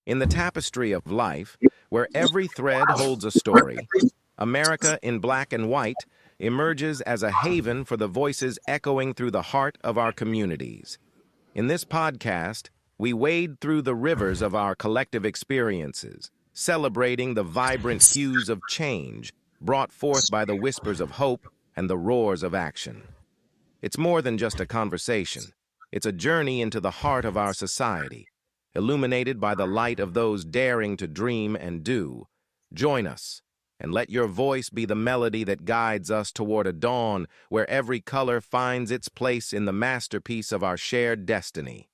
In the tapestry of life, where every thread holds a story, America in Black and White emerges as a haven for the voices echoing through the heart of our communities. In this podcast, we wade through the rivers of our collective experiences, celebrating the vibrant hues of change brought forth by the whispers of hope and the roars of action. It's more than just a conversation. It's a journey into the heart of our society, illuminated by the light of those daring to dream and do. Join us, and let your voice be the melody that guides us toward a dawn where every color finds its place in the masterpiece of our shared destiny.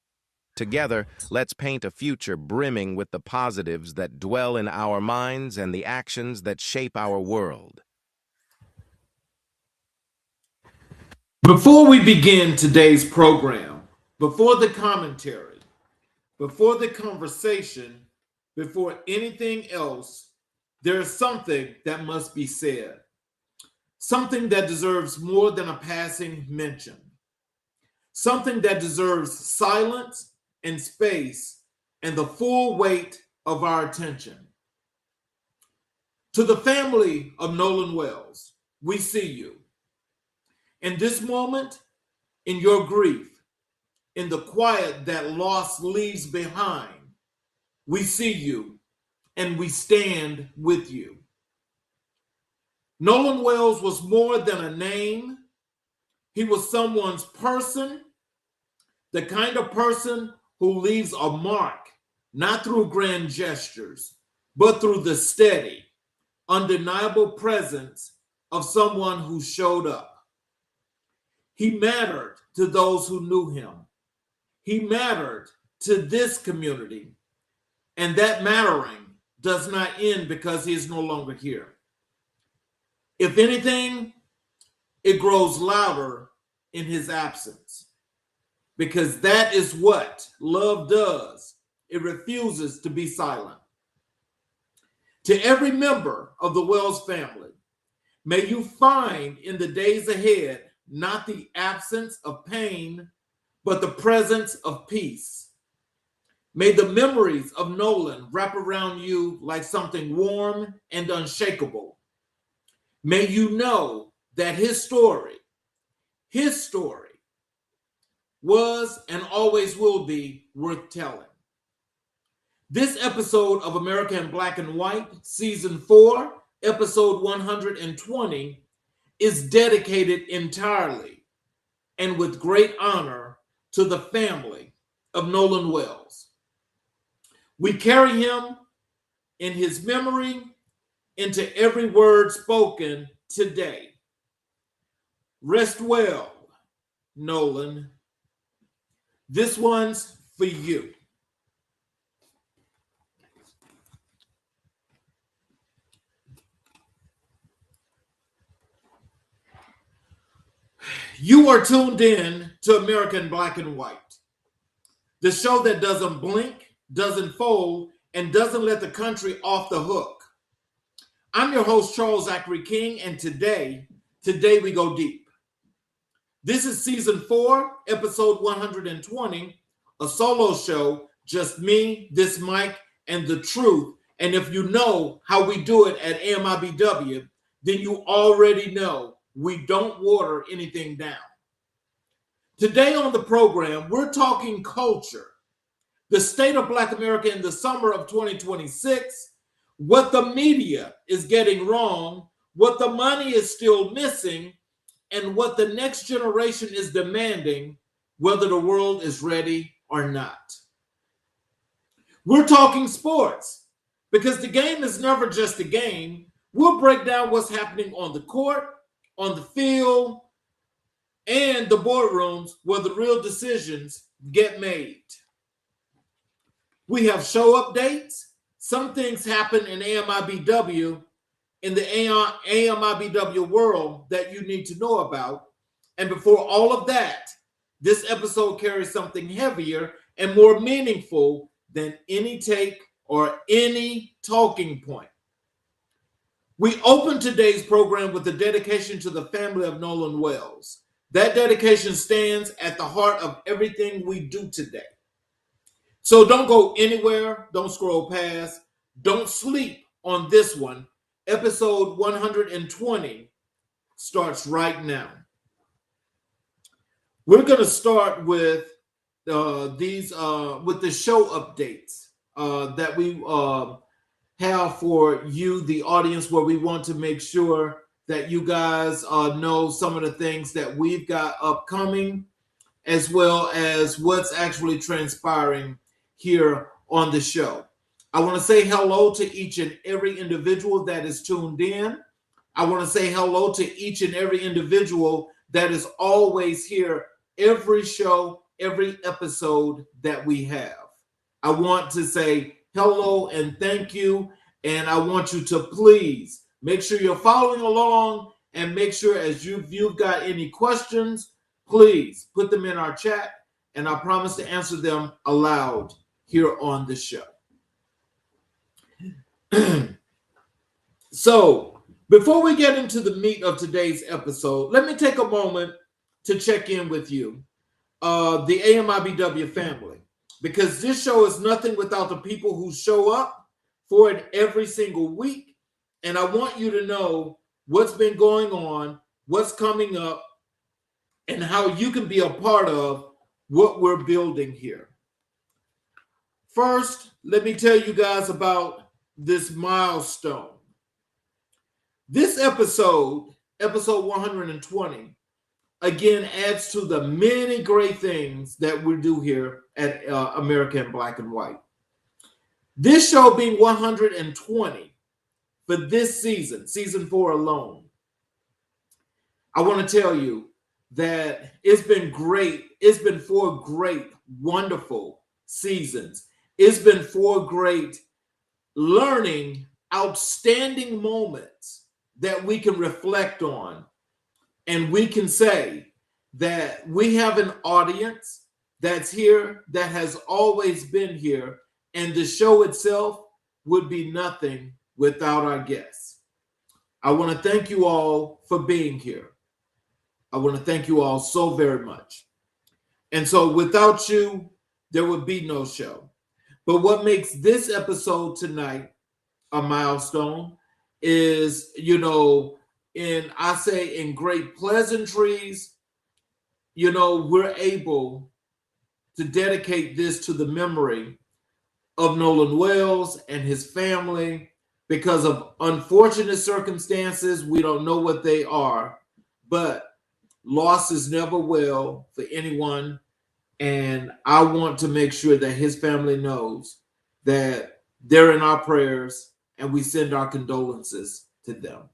Together, let's paint a future brimming with the positives that dwell in our minds and the actions that shape our world. Before we begin today's program, before the commentary, before the conversation, before anything else, there is something that must be said. Something that deserves more than a passing mention. Something that deserves silence and space and the full weight of our attention. To the family of Nolan Wells, we see you. In this moment, in your grief, in the quiet that loss leaves behind, we see you and we stand with you. Nolan Wells was more than a name. He was someone's person, the kind of person who leaves a mark, not through grand gestures, but through the steady, undeniable presence of someone who showed up. He mattered to those who knew him. He mattered to this community. And that mattering does not end because he is no longer here. If anything, it grows louder in his absence. Because that is what love does. It refuses to be silent. To every member of the Wells family, may you find in the days ahead not the absence of pain, but the presence of peace. May the memories of Nolan wrap around you like something warm and unshakable. May you know that his story was and always will be worth telling. This episode of America in Black and White, Season 4, Episode 120, is dedicated entirely and with great honor to the family of Nolan Wells. We carry him in his memory into every word spoken today. Rest well, Nolan. This one's for you. You are tuned in to American Black and White, the show that doesn't blink, doesn't fold, and doesn't let the country off the hook. I'm your host, Charles Zachary King, and today we go deep. This is Season 4, Episode 120, a solo show, just me, this mic, and the truth. And if you know how we do it at AMIBW, then you already know we don't water anything down. Today on the program, we're talking culture, the state of Black America in the summer of 2026, what the media is getting wrong, what the money is still missing, and what the next generation is demanding, whether the world is ready or not. We're talking sports, because the game is never just a game. We'll break down what's happening on the court, on the field, and the boardrooms where the real decisions get made. We have show updates. Some things happen in AMIBW, in the AMIBW world that you need to know about. And before all of that, this episode carries something heavier and more meaningful than any take or any talking point. We open today's program with a dedication to the family of Nolan Wells. That dedication stands at the heart of everything we do today. So don't go anywhere. Don't scroll past. Don't sleep on this one. Episode 120 starts right now. We're going to start with with the show updates that we have for you, the audience, where we want to make sure that you guys know some of the things that we've got upcoming, as well as what's actually transpiring here on the show. I want to say hello to each and every individual that is tuned in. I want to say hello to each and every individual that is always here every show, every episode that we have. I want to say hello and thank you. And I want you to please make sure you're following along, and make sure as you've got any questions, please put them in our chat, and I promise to answer them aloud here on the show. So before we get into the meat of today's episode, let me take a moment to check in with you, the AMIBW family, because this show is nothing without the people who show up for it every single week. And I want you to know what's been going on, what's coming up, and how you can be a part of what we're building here. First, let me tell you guys about this milestone. This episode 120, again, adds to the many great things that we do here at American Black and White. This show being 120 for this season, season 4 alone, I want to tell you that it's been great. It's been 4 great, wonderful seasons. It's been 4 great learning, outstanding moments that we can reflect on. And we can say that we have an audience that's here, that has always been here. And the show itself would be nothing without our guests. I want to thank you all for being here. I want to thank you all so very much. And so without you, there would be no show. But what makes this episode tonight a milestone is, in great pleasantries, we're able to dedicate this to the memory of Nolan Wells and his family. Because of unfortunate circumstances, we don't know what they are, but loss is never well for anyone. And I want to make sure that his family knows that they're in our prayers, and we send our condolences to them.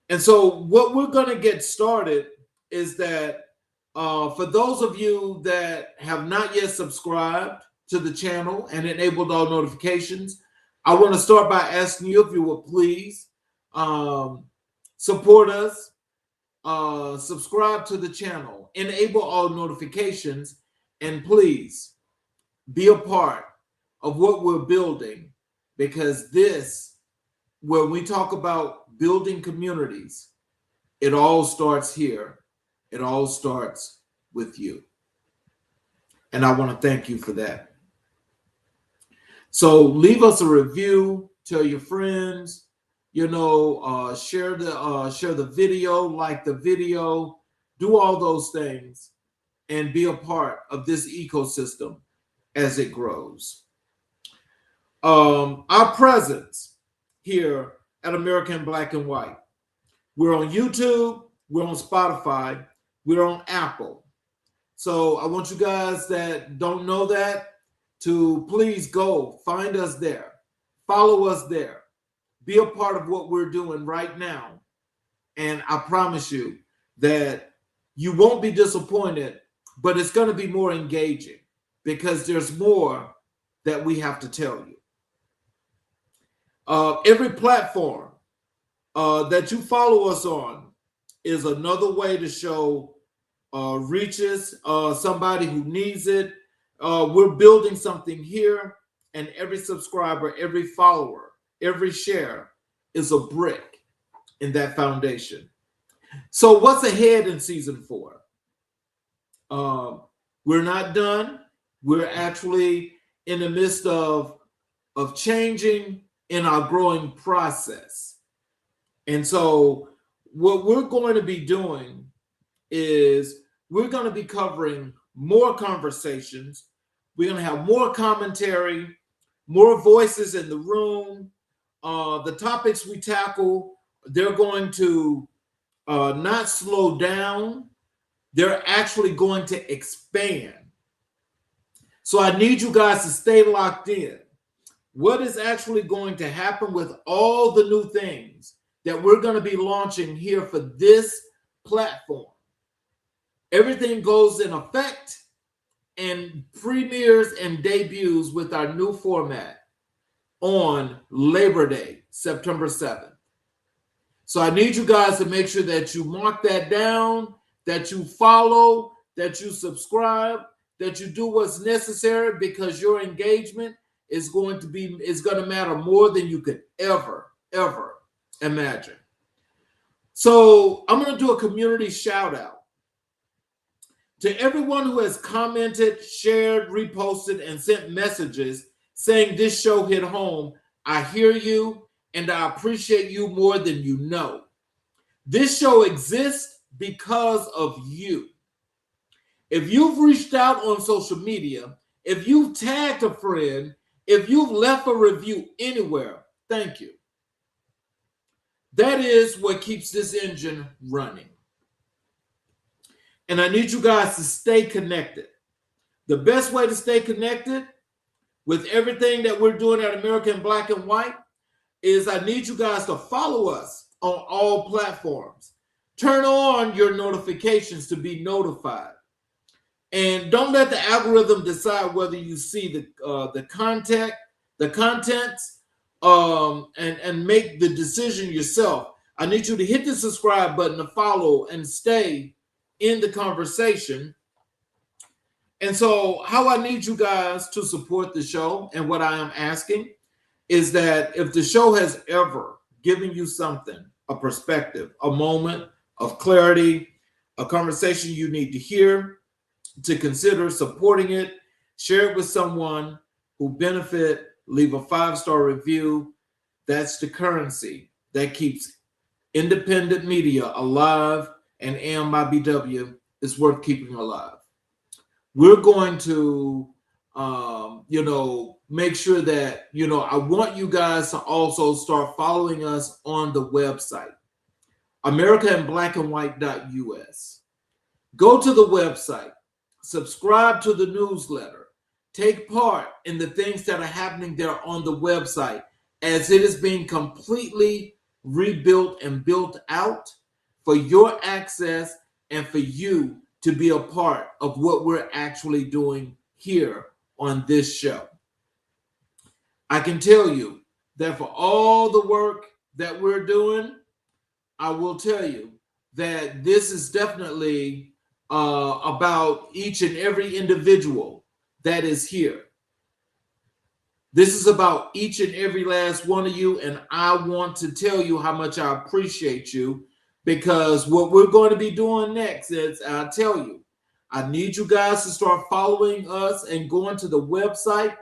And so what we're going to get started is that for those of you that have not yet subscribed to the channel and enabled all notifications, I want to start by asking you if you will please support us, subscribe to the channel, enable all notifications, and please be a part of what we're building, because when we talk about building communities, it all starts here. It all starts with you. And I want to thank you for that. So leave us a review, tell your friends, share the video, like the video, do all those things, and be a part of this ecosystem as it grows. Our presence here at American Black and White. We're on YouTube, we're on Spotify, we're on Apple. So I want you guys that don't know that to please go find us there, follow us there, be a part of what we're doing right now. And I promise you that you won't be disappointed, but it's going to be more engaging because there's more that we have to tell you. Every platform that you follow us on is another way to show reaches somebody who needs it. We're building something here, and every subscriber, every follower, every share is a brick in that foundation. So what's ahead in season 4? We're not done. We're actually in the midst of changing in our growing process. And so what we're going to be doing is we're going to be covering more conversations. We're going to have more commentary, more voices in the room. The topics we tackle, they're going to not slow down. They're actually going to expand. So I need you guys to stay locked in. What is actually going to happen with all the new things that we're going to be launching here for this platform? Everything goes in effect and premieres and debuts with our new format on Labor Day, September 7th. So I need you guys to make sure that you mark that down, that you follow, that you subscribe, that you do what's necessary, because your engagement is going to matter more than you could ever imagine. So I'm going to do a community shout out to everyone who has commented, shared, reposted, and sent messages saying this show hit home. I hear you, and I appreciate you more than you know. This show exists because of you. If you've reached out on social media, if you've tagged a friend, if you've left a review anywhere, thank you. That is what keeps this engine running. And I need you guys to stay connected. The best way to stay connected with everything that we're doing at American Black and White is I need you guys to follow us on all platforms. Turn on your notifications to be notified. And don't let the algorithm decide whether you see the contents, and make the decision yourself. I need you to hit the subscribe button to follow and stay in the conversation. And so how I need you guys to support the show, and what I am asking is that if the show has ever given you something, a perspective, a moment of clarity, a conversation you need to hear, to consider supporting it, share it with someone who benefit, leave a 5-star review. That's the currency that keeps independent media alive, and AMIBW is worth keeping alive. We're going to, make sure that, I want you guys to also start following us on the website, AmericanBlackandWhite.us. Go to the website, subscribe to the newsletter, take part in the things that are happening there on the website as it is being completely rebuilt and built out for your access and for you to be a part of what we're actually doing here on this show. I can tell you that for all the work that we're doing, I will tell you that this is definitely about each and every individual that is here. This is about each and every last one of you, and I want to tell you how much I appreciate you, because what we're going to be doing next is, I'll tell you, I need you guys to start following us and going to the website.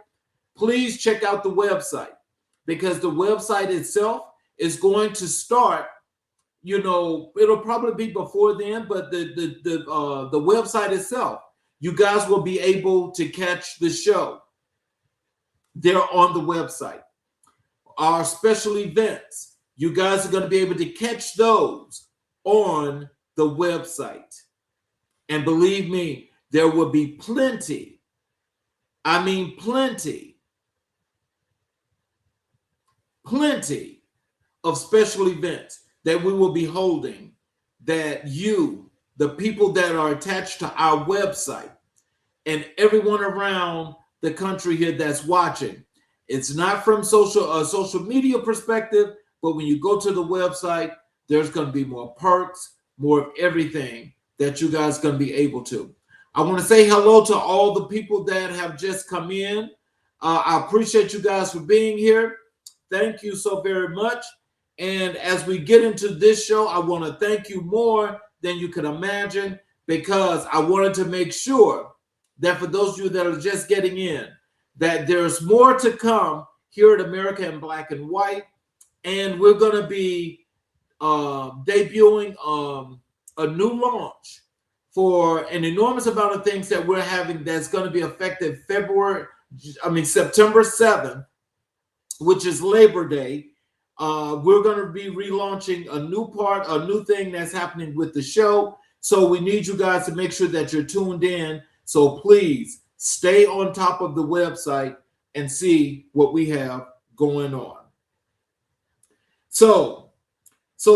Please check out the website, because the website itself is going to start, it'll probably be before then, but the website itself, you guys will be able to catch the show there on the website. Our special events, you guys are going to be able to catch those on the website. And believe me, there will be plenty, I mean plenty of special events that we will be holding, that you, the people that are attached to our website, and everyone around the country here that's watching, it's not from social media perspective, but when you go to the website, there's going to be more perks, more of everything that you guys are going to be able to. I want to say hello to all the people that have just come in. I appreciate you guys for being here. Thank you so very much. And as we get into this show, I want to thank you more than you could imagine, because I wanted to make sure that for those of you that are just getting in, that there's more to come here at America in Black and White. And we're going to be debuting a new launch for an enormous amount of things that we're having that's going to be effective September 7th, which is Labor Day. We're going to be relaunching a new thing that's happening with the show. So we need you guys to make sure that you're tuned in. So please stay on top of the website and see what we have going on. So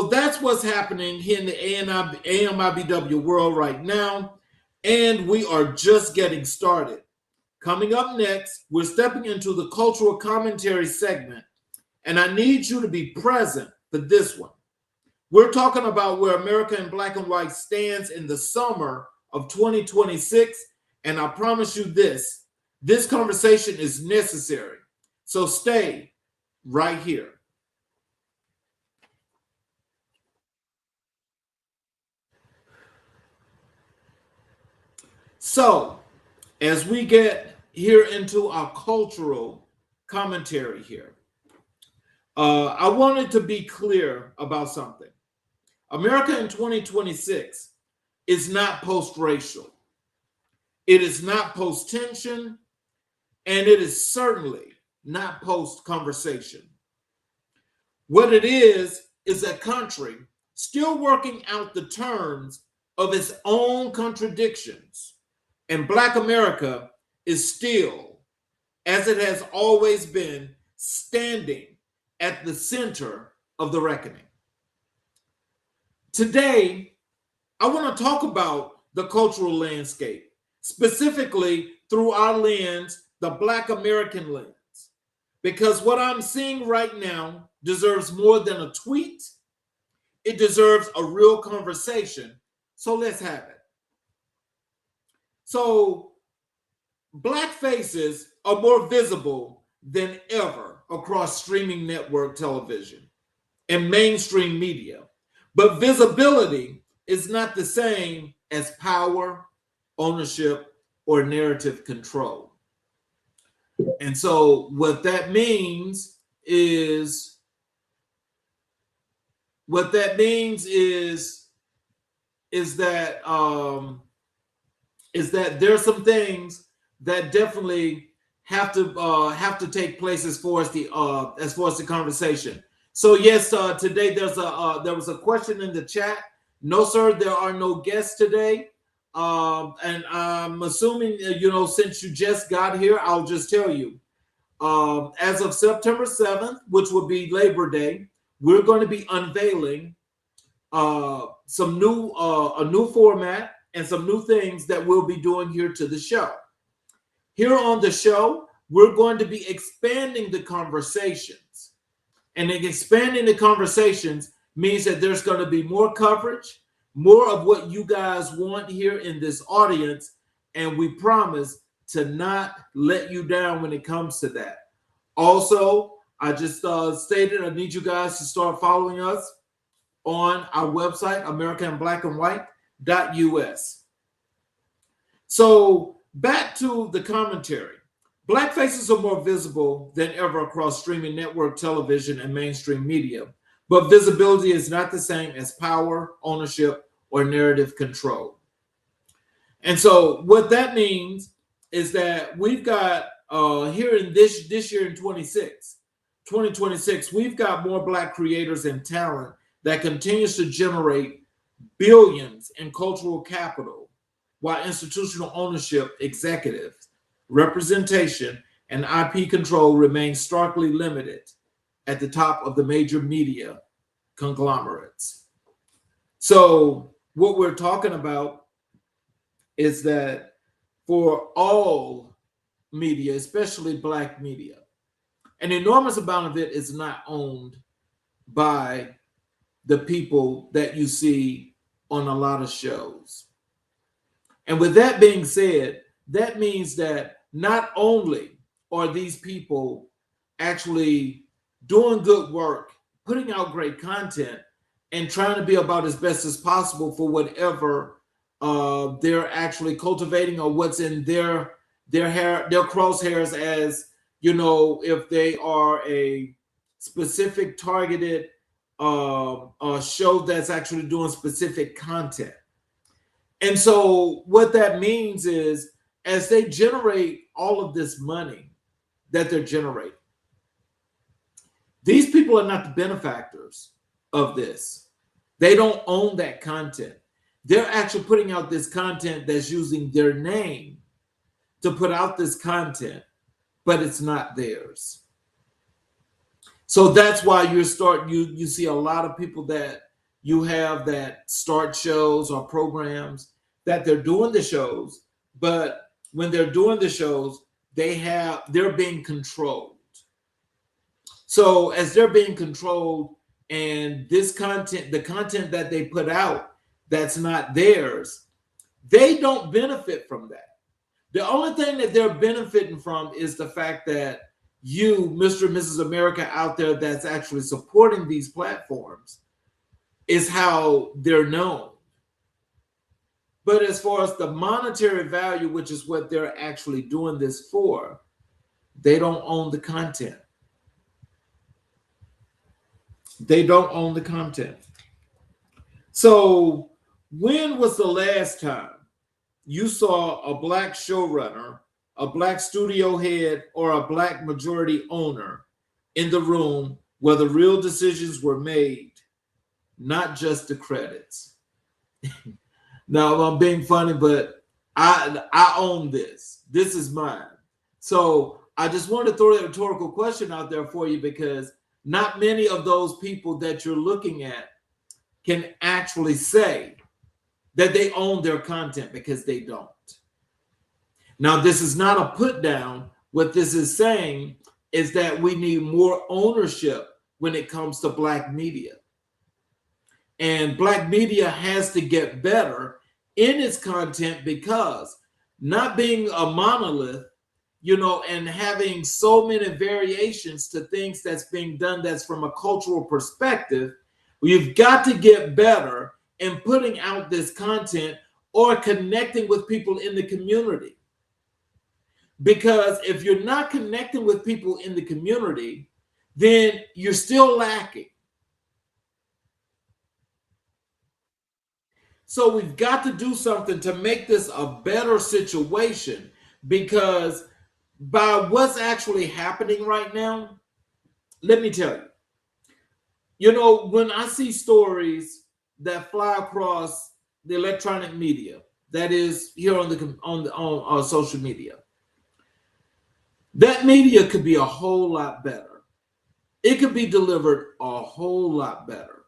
that's what's happening here in the AMIBW world right now. And we are just getting started. Coming up next, we're stepping into the cultural commentary segment. And I need you to be present for this one. We're talking about where America in Black and White stands in the summer of 2026. And I promise you this conversation is necessary. So stay right here. So as we get here into our cultural commentary here, I wanted to be clear about something. America in 2026 is not post-racial. It is not post-tension, and it is certainly not post-conversation. What it is a country still working out the terms of its own contradictions. And Black America is still, as it has always been, standing at the center of the reckoning. Today, I want to talk about the cultural landscape, specifically through our lens, the Black American lens, because what I'm seeing right now deserves more than a tweet. It deserves a real conversation. So let's have it. So Black faces are more visible than ever across streaming network television and mainstream media. But visibility is not the same as power, ownership, or narrative control. And so what that means is that there's some things that definitely have to take place as far as the conversation. So yes, today there was a question in the chat. No, sir, there are no guests today. And I'm assuming, since you just got here, I'll just tell you, as of September 7th, which will be Labor Day, we're going to be unveiling a new format and some new things that we'll be doing here to the show. Here on the show, we're going to be expanding the conversations. And expanding the conversations means that there's going to be more coverage, more of what you guys want here in this audience, and we promise to not let you down when it comes to that. Also, I just stated I need you guys to start following us on our website, AmericanBlackandWhite.us. So back to the commentary. Black faces are more visible than ever across streaming network television and mainstream media, but visibility is not the same as power, ownership, or narrative control. And so what that means is that we've got here in this year in 2026, we've got more Black creators and talent that continues to generate billions in cultural capital, while institutional ownership, executives, representation, and IP control remain starkly limited at the top of the major media conglomerates. So what we're talking about is that for all media, especially Black media, an enormous amount of it is not owned by the people that you see on a lot of shows. And with that being said, that means that not only are these people actually doing good work, putting out great content, and trying to be about as best as possible for whatever they're actually cultivating, or what's in their hair, their crosshairs, as you know, if they are a specific targeted show that's actually doing specific content. And so what that means is, as they generate all of this money that they're generating, these people are not the benefactors of this. They don't own that content. They're actually putting out this content that's using their name to put out this content, but it's not theirs. So that's why you see a lot of people that you have that start shows or programs that they're doing the shows, but when they're doing the shows, they're being controlled. So as they're being controlled, and this content, the content that they put out that's not theirs, they don't benefit from that. The only thing that they're benefiting from is the fact that you, Mr. and Mrs. America out there that's actually supporting these platforms, is how they're known. But as far as the monetary value, which is what they're actually doing this for, they don't own the content. They don't own the content. So when was the last time you saw a black showrunner, a black studio head, or a black majority owner in the room where the real decisions were made, not just the credits? Now, I'm being funny, but I own this. This is mine. So I just wanted to throw that rhetorical question out there for you, because not many of those people that you're looking at can actually say that they own their content, because they don't. Now, this is not a put down. What this is saying is that we need more ownership when it comes to black media. And black media has to get better in its content, because not being a monolith, you know, and having so many variations to things that's being done that's from a cultural perspective, we've got to get better in putting out this content or connecting with people in the community. Because if you're not connecting with people in the community, then you're still lacking. So we've got to do something to make this a better situation, because by what's actually happening right now, let me tell you, you know, when I see stories that fly across the electronic media, that is here on social media, that media could be a whole lot better. It could be delivered a whole lot better.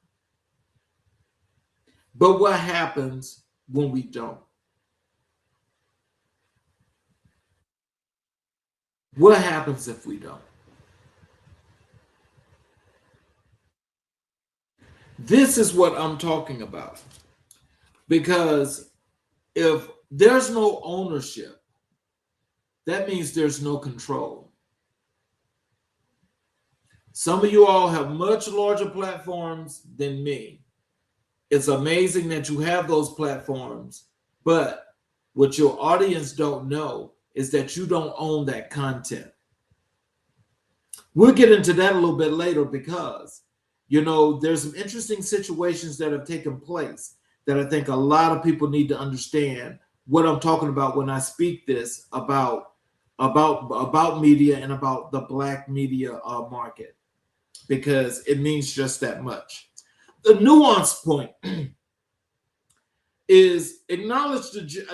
But what happens when we don't? What happens if we don't? This is what I'm talking about. Because if there's no ownership, that means there's no control. Some of you all have much larger platforms than me. It's amazing that you have those platforms, but what your audience don't know is that you don't own that content. We'll get into that a little bit later, because, you know, there's some interesting situations that have taken place that I think a lot of people need to understand what I'm talking about when I speak this about media and about the black media market, because it means just that much. The nuance point is acknowledge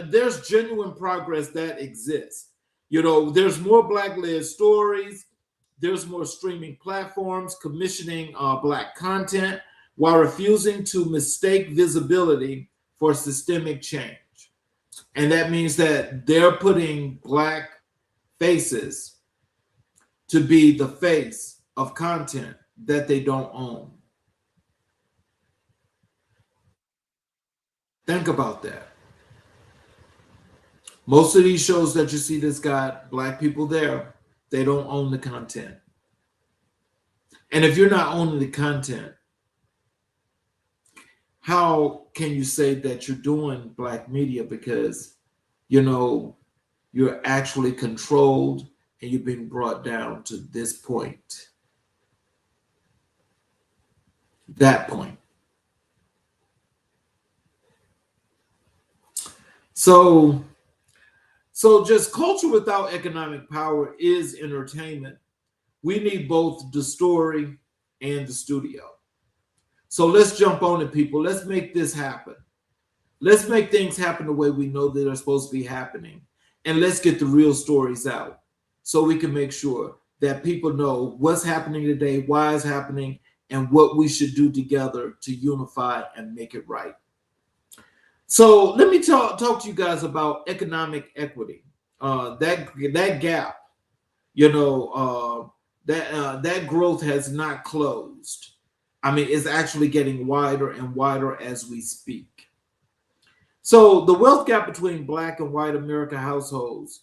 there's genuine progress that exists. You know, there's more black-led stories. There's more streaming platforms commissioning black content while refusing to mistake visibility for systemic change. And that means that they're putting black faces to be the face of content that they don't own. Think about that. Most of these shows that you see that's got black people there, they don't own the content. And if you're not owning the content, how can you say that you're doing black media? Because, you know, you're actually controlled and you've been brought down to this point, that point. So just culture without economic power is entertainment. We need both the story and the studio. So let's jump on it, people. Let's make this happen. Let's make things happen the way we know that they're supposed to be happening. And let's get the real stories out so we can make sure that people know what's happening today, why it's happening, and what we should do together to unify and make it right. So let me talk to you guys about economic equity. That gap, that growth has not closed. I mean, it's actually getting wider and wider as we speak. So the wealth gap between Black and white American households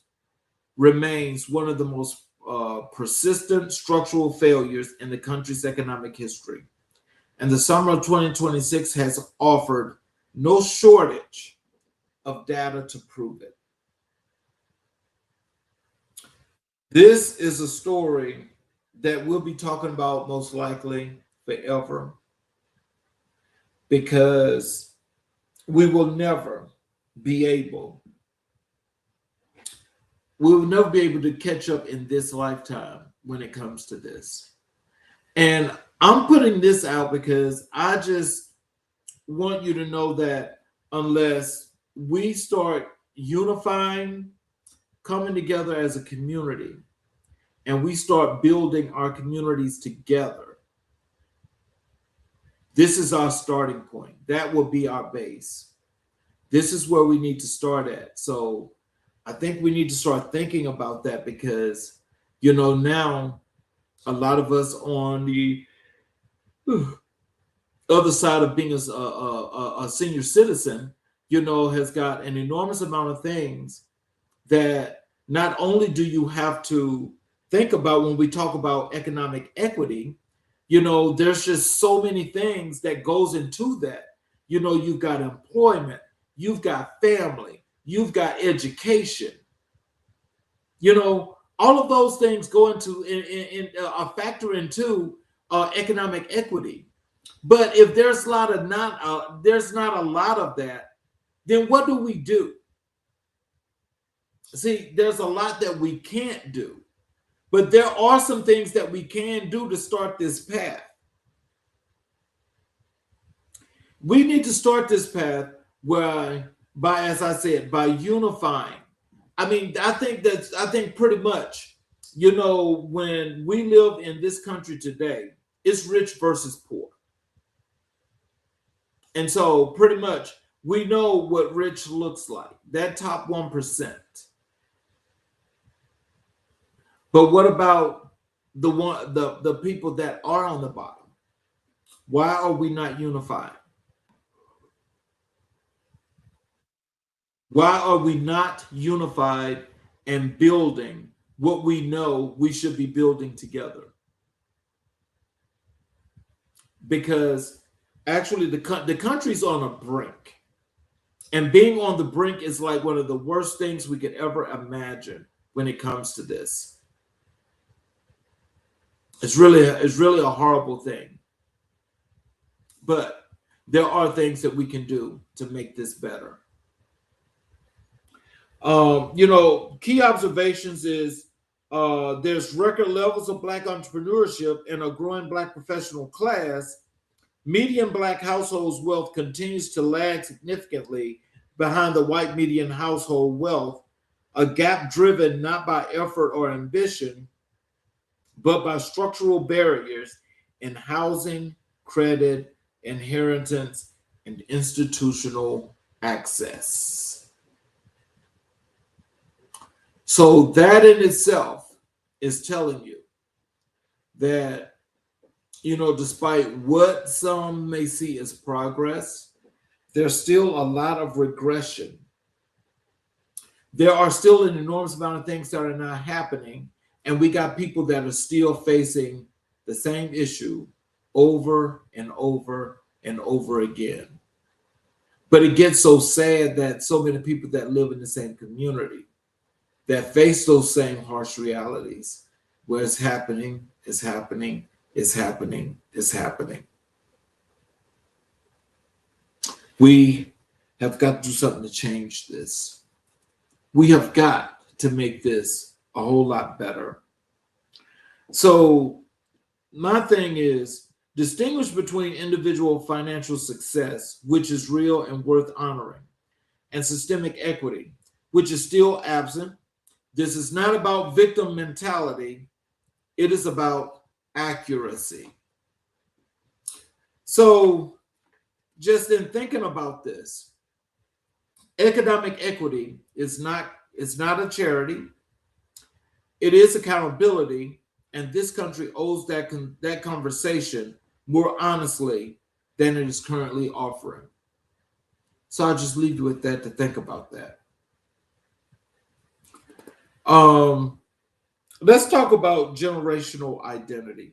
remains one of the most persistent structural failures in the country's economic history. And the summer of 2026 has offered no shortage of data to prove it. This is a story that we'll be talking about most likely forever, because we will never be able to catch up in this lifetime when it comes to this. And I'm putting this out because I just want you to know that unless we start unifying, coming together as a community, and we start building our communities together, this is our starting point. That will be our base. This is where we need to start at. So I think we need to start thinking about that, because, now a lot of us on the other side of being a senior citizen, has got an enormous amount of things that not only do you have to think about when we talk about economic equity, there's just so many things that goes into that. You've got employment, you've got family, you've got education. All of those things go into a factor into economic equity. But if there's not a lot of that, then what do we do? See, there's a lot that we can't do, but there are some things that we can do to start this path. We need to start this path by, as I said, by unifying. I mean, I think pretty much, when we live in this country today, it's rich versus poor. And so pretty much we know what rich looks like, that top 1%. But what about the people that are on the bottom? Why are we not unified? Why are we not unified and building what we know we should be building together? Because actually the country's on a brink. And being on the brink is like one of the worst things we could ever imagine when it comes to this. It's really a horrible thing. But there are things that we can do to make this better. Key observations is there's record levels of Black entrepreneurship and a growing Black professional class. Median Black households' wealth continues to lag significantly behind the white median household wealth, a gap driven not by effort or ambition, but by structural barriers in housing, credit, inheritance, and institutional access. So that in itself is telling you that, despite what some may see as progress, there's still a lot of regression. There are still an enormous amount of things that are not happening, and we got people that are still facing the same issue over and over and over again. But it gets so sad that so many people that live in the same community that face those same harsh realities where it's happening, it's happening, it's happening, it's happening. We have got to do something to change this. We have got to make this a whole lot better. So my thing is distinguish between individual financial success, which is real and worth honoring, and systemic equity, which is still absent. This is not about victim mentality. It is about accuracy. So just in thinking about this, economic equity is not a charity. It is accountability, and this country owes that conversation more honestly than it is currently offering. So I'll just leave you with that to think about that. Let's talk about generational identity.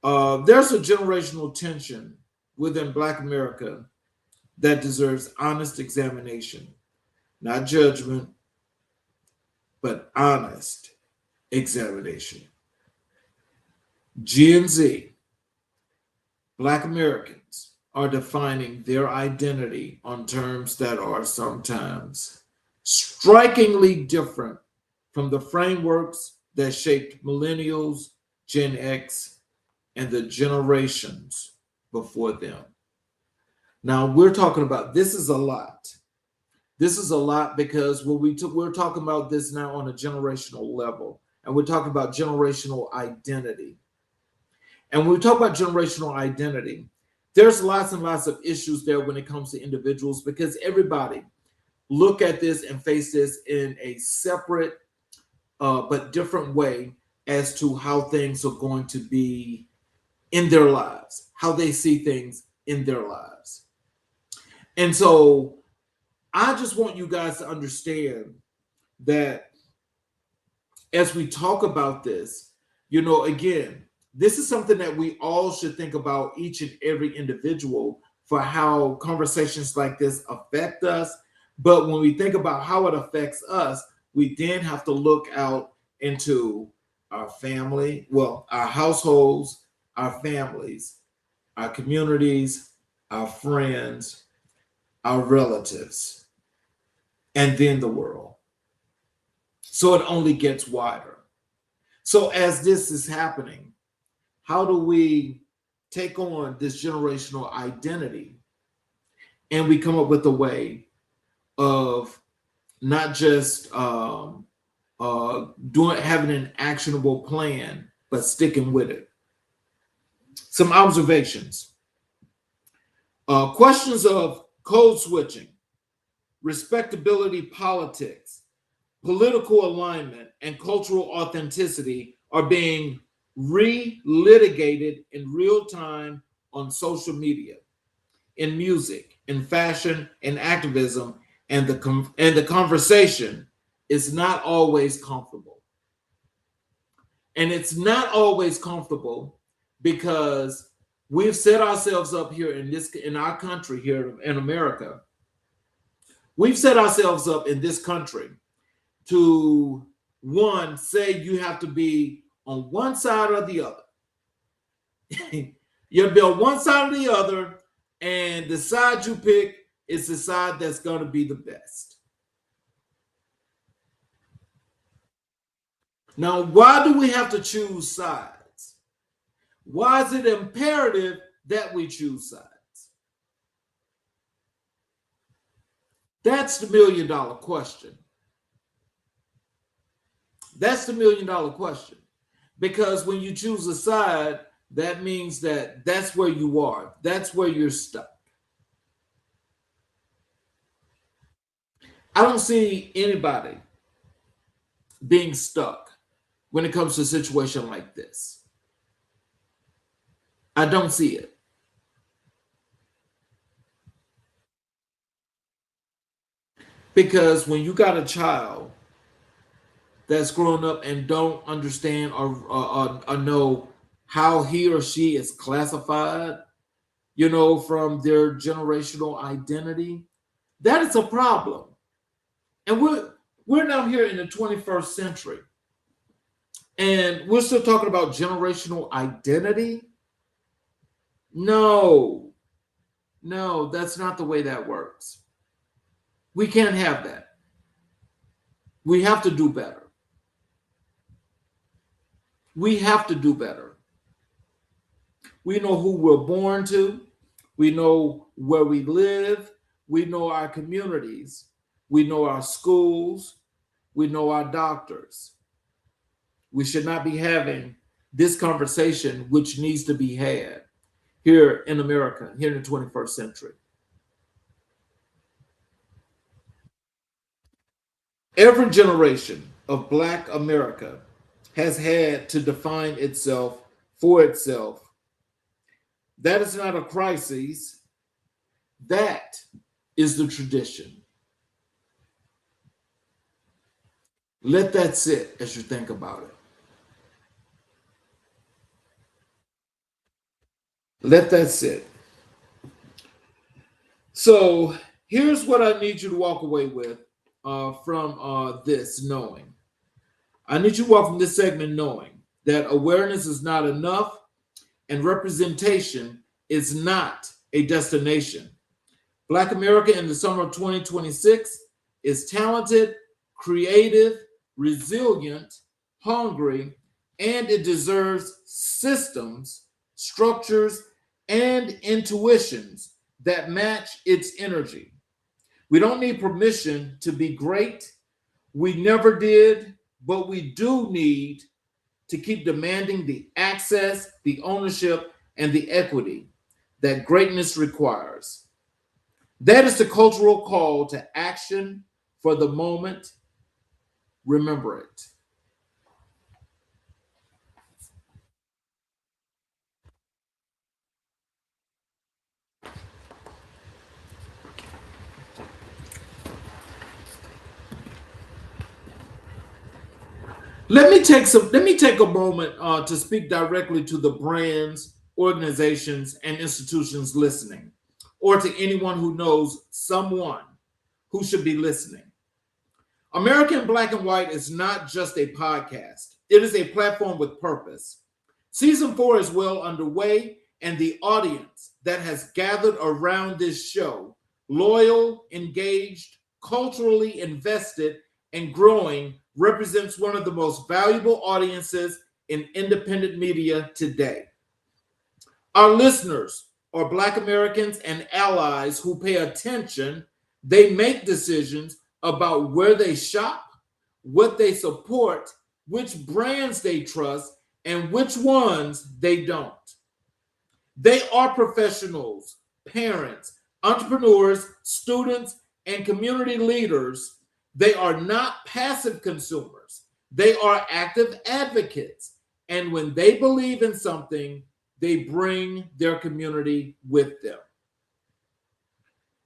There's a generational tension within Black America that deserves honest examination, not judgment, but honest examination. Gen Z, Black Americans, are defining their identity on terms that are sometimes strikingly different from the frameworks that shaped millennials, Gen X, and the generations before them. Now, we're talking about, this is a lot. This is a lot because we're talking about this now on a generational level, and we're talking about generational identity. And when we talk about generational identity, there's lots and lots of issues there when it comes to individuals, because everybody look at this and face this in a separate but different way as to how things are going to be in their lives, how they see things in their lives. And so I just want you guys to understand that as we talk about this, again, this is something that we all should think about, each and every individual, for how conversations like this affect us. But when we think about how it affects us, we then have to look out into our family, our households, our families, our communities, our friends, our relatives, and then the world. So it only gets wider. So as this is happening, how do we take on this generational identity? And we come up with a way of not just having an actionable plan, but sticking with it. Some observations. Questions of code switching, respectability politics, political alignment, and cultural authenticity are being re-litigated in real time on social media, in music, in fashion, in activism, and the conversation is not always comfortable. And it's not always comfortable because we've set ourselves up here in our country here in America. We've set ourselves up in this country to, one, say you have to be on one side or the other. You'll be on one side or the other, and the side you pick is the side that's going to be the best. Now, why do we have to choose sides? Why is it imperative that we choose sides? That's the million-dollar question. That's the million-dollar question. Because when you choose a side, that means that that's where you are. That's where you're stuck. I don't see anybody being stuck when it comes to a situation like this. I don't see it. Because when you got a child that's grown up and don't understand or know how he or she is classified, from their generational identity. That is a problem. And we're now here in the 21st century. And we're still talking about generational identity. No, that's not the way that works. We can't have that. We have to do better. We have to do better. We know who we're born to. We know where we live. We know our communities. We know our schools. We know our doctors. We should not be having this conversation, which needs to be had here in America, here in the 21st century. Every generation of Black America has had to define itself for itself. That is not a crisis. That is the tradition. Let that sit as you think about it. Let that sit. So here's what I need you to walk away with from this knowing. I need you to walk from this segment knowing that awareness is not enough and representation is not a destination. Black America in the summer of 2026 is talented, creative, resilient, hungry, and it deserves systems, structures, and intuitions that match its energy. We don't need permission to be great. We never did, but we do need to keep demanding the access, the ownership, and the equity that greatness requires. That is the cultural call to action for the moment. Remember it. Let me take a moment to speak directly to the brands, organizations, and institutions listening, or to anyone who knows someone who should be listening. American Black and White is not just a podcast. It is a platform with purpose. Season 4 is well underway, and the audience that has gathered around this show, loyal, engaged, culturally invested, and growing, represents one of the most valuable audiences in independent media today. Our listeners are Black Americans and allies who pay attention. They make decisions about where they shop, what they support, which brands they trust, and which ones they don't. They are professionals, parents, entrepreneurs, students, and community leaders. They are not passive consumers. They are active advocates. And when they believe in something, they bring their community with them.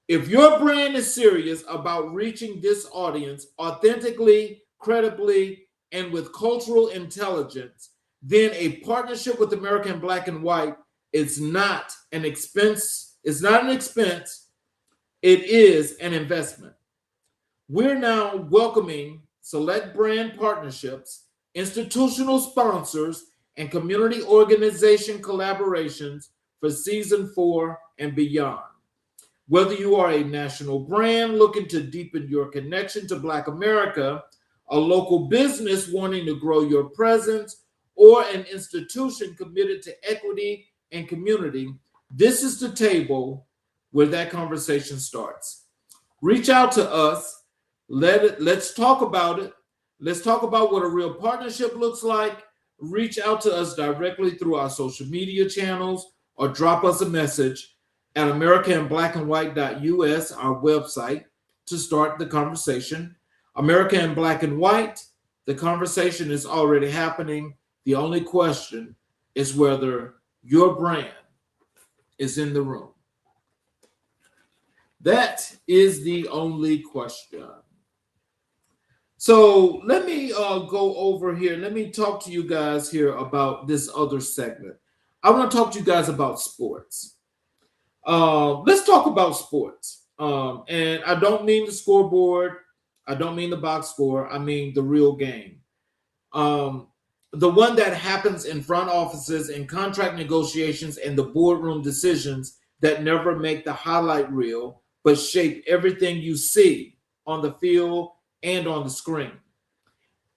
If your brand is serious about reaching this audience authentically, credibly, and with cultural intelligence, then a partnership with American Black and White is not an expense. It's not an expense. It is an investment. We're now welcoming select brand partnerships, institutional sponsors, and community organization collaborations for season 4 and beyond. Whether you are a national brand looking to deepen your connection to Black America, a local business wanting to grow your presence, or an institution committed to equity and community, this is the table where that conversation starts. Reach out to us. Let's talk about it. Let's talk about what a real partnership looks like. Reach out to us directly through our social media channels or drop us a message at americanblackandwhite.us, our website, to start the conversation. America in Black and White, the conversation is already happening. The only question is whether your brand is in the room. That is the only question. So let me go over here. Let me talk to you guys here about this other segment. I want to talk to you guys about sports. Let's talk about sports. And I don't mean the scoreboard. I don't mean the box score. I mean the real game. Um, the one that happens in front offices and contract negotiations and the boardroom decisions that never make the highlight reel, but shape everything you see on the field and on the screen.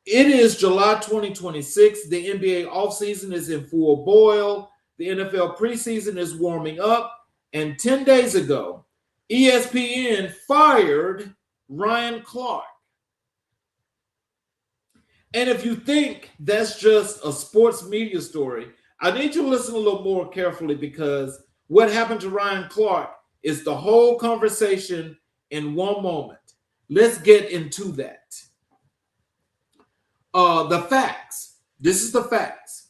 It is July 2026. The NBA offseason is in full boil. The NFL preseason is warming up. And 10 days ago, ESPN fired Ryan Clark. And if you think that's just a sports media story, I need you to listen a little more carefully, because what happened to Ryan Clark is the whole conversation in one moment. Let's get into that. The facts. This is the facts.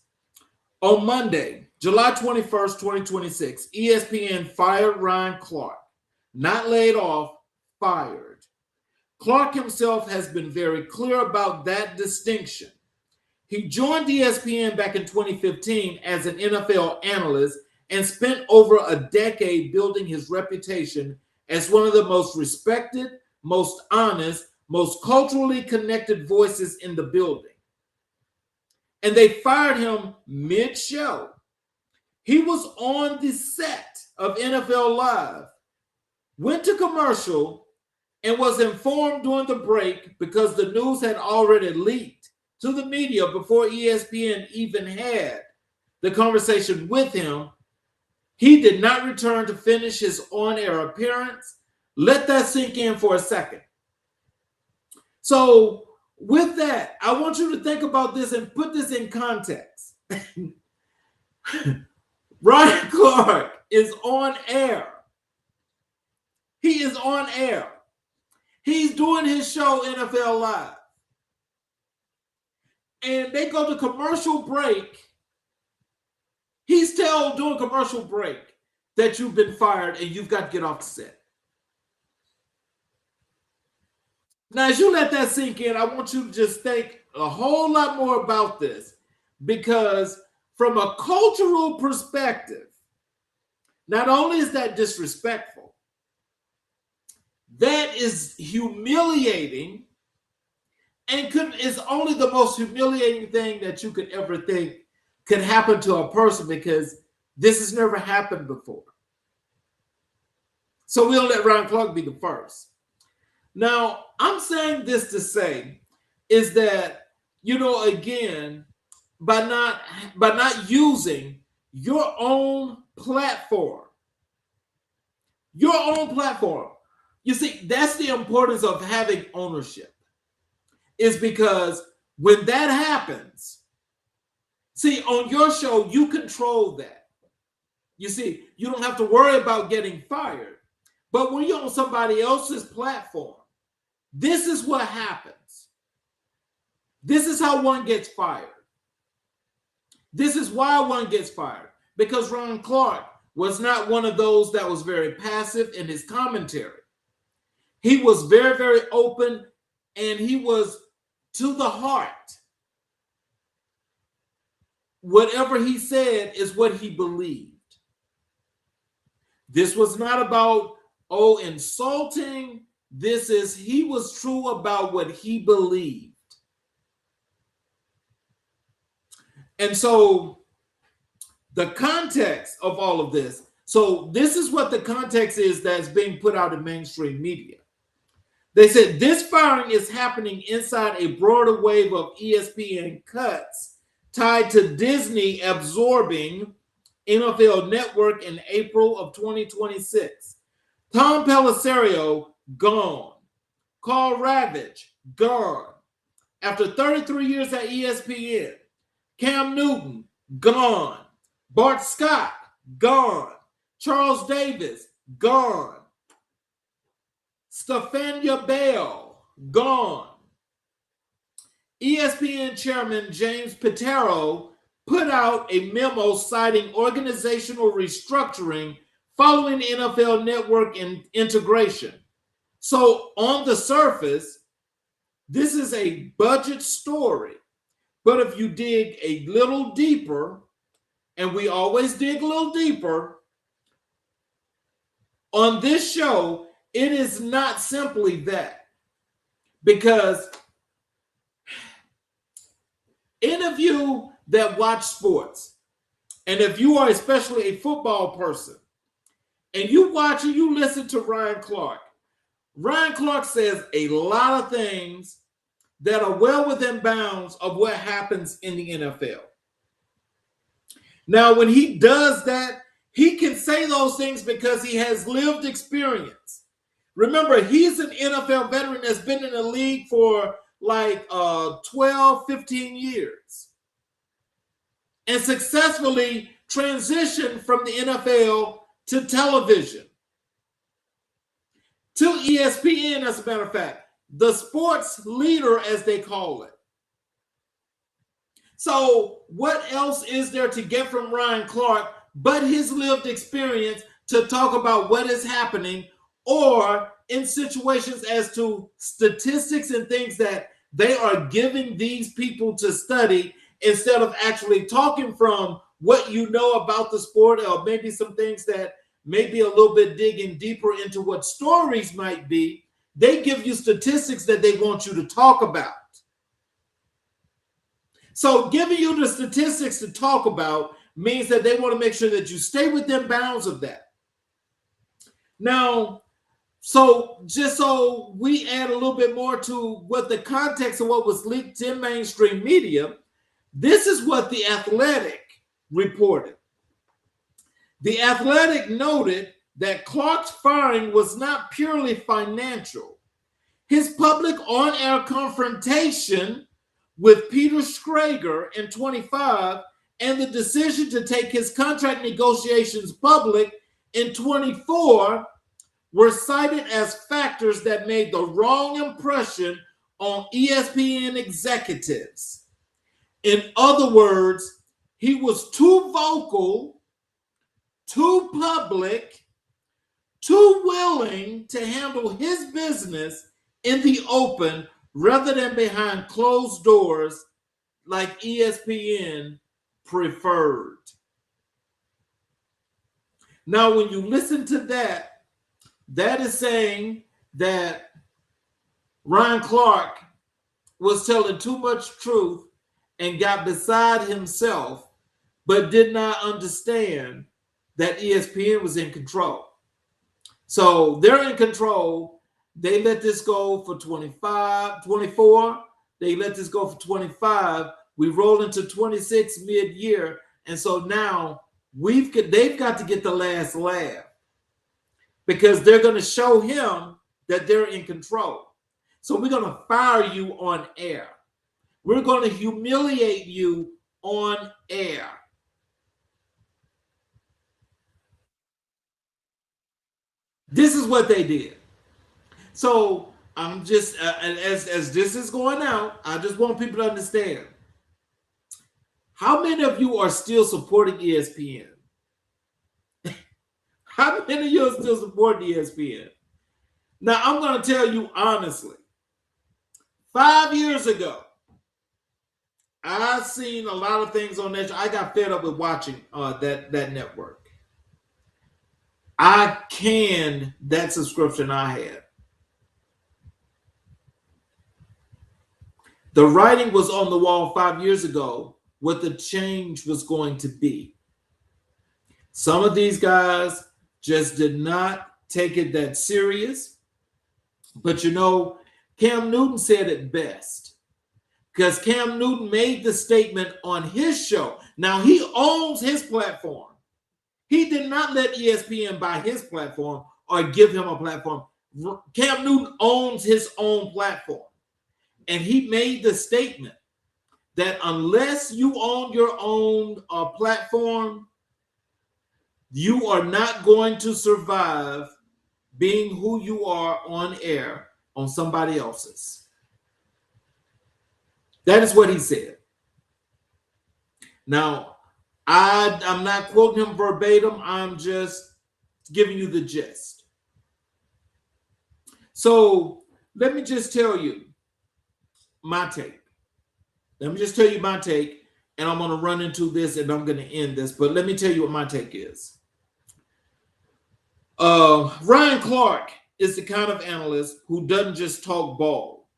On Monday, July 21st, 2026, ESPN fired Ryan Clark. Not laid off, fired. Clark himself has been very clear about that distinction. He joined ESPN back in 2015 as an NFL analyst and spent over a decade building his reputation as one of the most respected, most honest, most culturally connected voices in the building. And they fired him mid-show. He was on the set of NFL Live, went to commercial, and was informed during the break, because the news had already leaked to the media before ESPN even had the conversation with him. He did not return to finish his on-air appearance. Let that sink in for a second. So with that, I want you to think about this and put this in context. Ryan Clark is on air. He is on air. He's doing his show NFL Live. And they go to commercial break. He's told during commercial break that you've been fired and you've got to get off the set. Now, as you let that sink in, I want you to just think a whole lot more about this, because from a cultural perspective, not only is that disrespectful, that is humiliating, and is only the most humiliating thing that you could ever think could happen to a person, because this has never happened before. So we'll let Ryan Clark be the first. Now, I'm saying this to say is that, again, by not using your own platform, you see, that's the importance of having ownership, is because when that happens, see, on your show, you control that. You see, you don't have to worry about getting fired. But when you're on somebody else's platform, this is what happens. This is how one gets fired. This is why one gets fired. Because Ryan Clark was not one of those that was very passive in his commentary. He was very, very open, and he was to the heart. Whatever he said is what he believed. This was not about, insulting. He was true about what he believed. And so the context of all of this, so this is what the context is that's being put out in mainstream media. They said this firing is happening inside a broader wave of ESPN cuts tied to Disney absorbing NFL Network in April of 2026. Tom Pelissero, gone. Carl Ravage, gone. After 33 years at ESPN, Cam Newton, gone. Bart Scott, gone. Charles Davis, gone. Stephania Bell, gone. ESPN chairman James Pitero put out a memo citing organizational restructuring following NFL Network integration. So on the surface, this is a budget story. But if you dig a little deeper, and we always dig a little deeper, On this show, it is not simply that, because any of you that watch sports, and if you are especially a football person, and you watch and you listen to Ryan Clark says a lot of things that are well within bounds of what happens in the NFL. Now, when he does that, he can say those things because he has lived experience. Remember, he's an NFL veteran that's been in the league for like 12, 15 years and successfully transitioned from the NFL to television, to ESPN, as a matter of fact, the sports leader, as they call it. So what else is there to get from Ryan Clark but his lived experience to talk about what is happening, or in situations as to statistics and things that they are giving these people to study, instead of actually talking from what you know about the sport, or maybe some things that maybe a little bit digging deeper into what stories might be. They give you statistics that they want you to talk about. So giving you the statistics to talk about means that they want to make sure that you stay within bounds of that. Now, so just so we add a little bit more to what the context of what was leaked in mainstream media, this is what The Athletic reported. The Athletic noted that Clark's firing was not purely financial. His public on-air confrontation with Peter Schrager in 25 and the decision to take his contract negotiations public in 24 were cited as factors that made the wrong impression on ESPN executives. In other words, he was too vocal, too public, too willing to handle his business in the open rather than behind closed doors like ESPN preferred. Now, when you listen to that, that is saying that Ryan Clark was telling too much truth and got beside himself, but did not understand that ESPN was in control. So they're in control. They let this go for 24. They let this go for 25. We roll into 26 mid-year. And so now they've got to get the last laugh, because they're going to show him that they're in control. So we're going to fire you on air. We're going to humiliate you on air. This is what they did. So I'm just, as this is going out, I just want people to understand. How many of you are still supporting ESPN? How many of you are still supporting ESPN? Now, I'm going to tell you honestly, 5 years ago, I've seen a lot of things on that. I got fed up with watching that network. I canned that subscription I had. The writing was on the wall 5 years ago what the change was going to be. Some of these guys just did not take it that serious. But you know, Cam Newton said it best, because Cam Newton made the statement on his show. Now, he owns his platform. He did not let ESPN buy his platform or give him a platform. Cam Newton owns his own platform. And he made the statement that unless you own your own platform, you are not going to survive being who you are on air on somebody else's. That is what he said. Now, I'm not quoting him verbatim. I'm just giving you the gist. So let me just tell you my take. Let me just tell you my take, and I'm going to run into this and I'm going to end this. But let me tell you what my take is. Ryan Clark is the kind of analyst who doesn't just talk ball.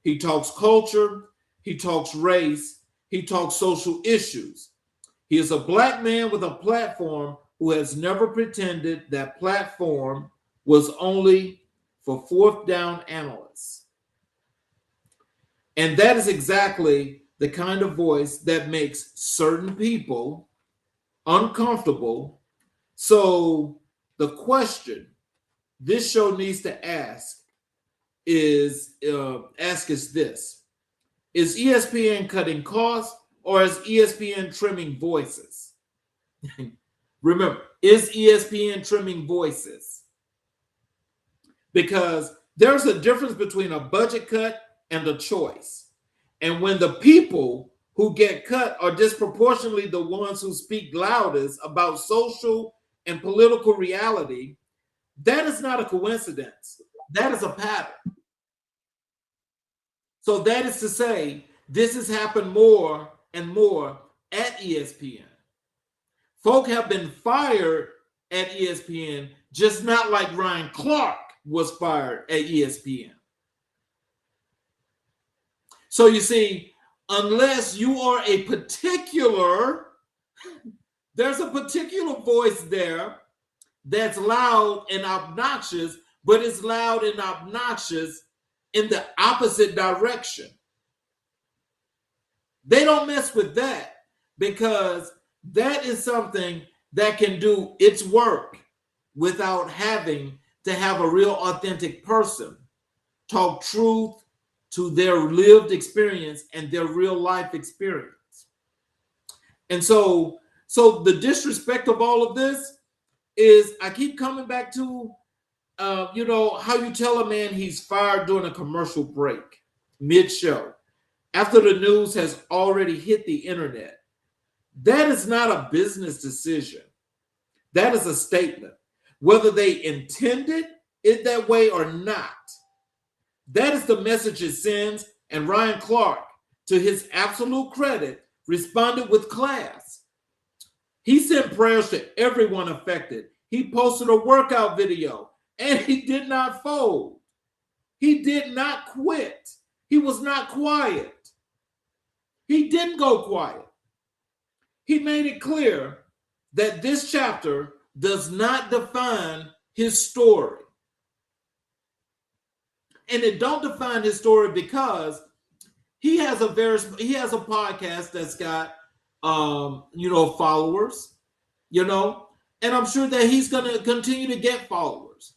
He talks culture, he talks race, he talks social issues. He is a black man with a platform who has never pretended that platform was only for fourth down analysts. And that is exactly the kind of voice that makes certain people uncomfortable. So the question this show needs to ask is this: is ESPN cutting costs or is ESPN trimming voices? Remember, is ESPN trimming voices? Because there's a difference between a budget cut and a choice. And when the people who get cut are disproportionately the ones who speak loudest about social and political reality, that is not a coincidence. That is a pattern. So that is to say, this has happened more and more at ESPN. Folk have been fired at ESPN, just not like Ryan Clark was fired at ESPN. So you see, unless you are a particular, there's a particular voice there that's loud and obnoxious, but it's loud and obnoxious in the opposite direction. They don't mess with that because that is something that can do its work without having to have a real authentic person talk truth to their lived experience and their real life experience. And so the disrespect of all of this is, I keep coming back to, how you tell a man he's fired during a commercial break, mid-show, after the news has already hit the internet. That is not a business decision. That is a statement. Whether they intended it that way or not, that is the message it sends. And Ryan Clark, to his absolute credit, responded with class. He sent prayers to everyone affected. He posted a workout video, and he did not fold. He did not quit. He was not quiet. He didn't go quiet. He made it clear that this chapter does not define his story. And it don't define his story because he has a podcast that's got followers, and I'm sure that he's going to continue to get followers.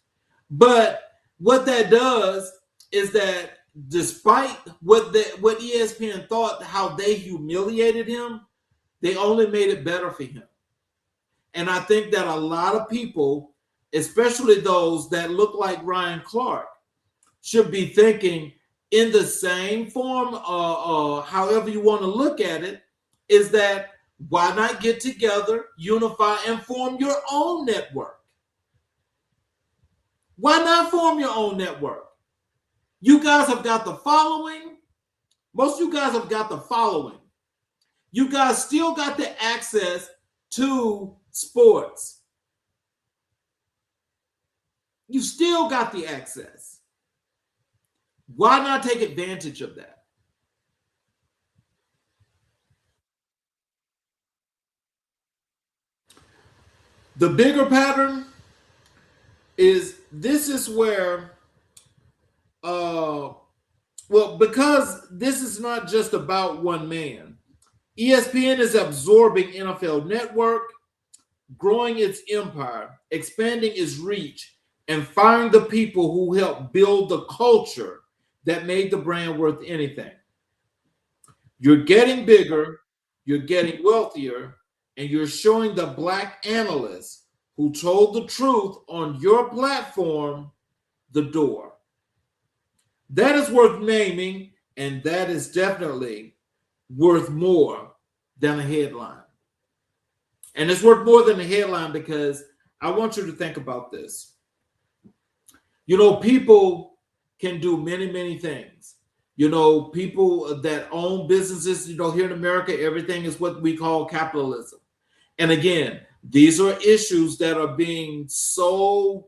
But what that does is that despite what ESPN thought, how they humiliated him, they only made it better for him. And I think that a lot of people, especially those that look like Ryan Clark, should be thinking in the same form, however you want to look at it, is that why not get together, unify, and form your own network? Why not form your own network? You guys have got the following. Most of you guys have got the following. You guys still got the access to sports. You still got the access. Why not take advantage of that? The bigger pattern is this is where, because this is not just about one man, ESPN is absorbing NFL Network, growing its empire, expanding its reach, and firing the people who helped build the culture that made the brand worth anything. You're getting bigger, you're getting wealthier, and you're showing the black analysts who told the truth on your platform the door. That is worth naming, and that is definitely worth more than a headline. And it's worth more than a headline because I want you to think about this. People can do many, many things. People that own businesses, here in America, everything is what we call capitalism. And again, These are issues that are being sown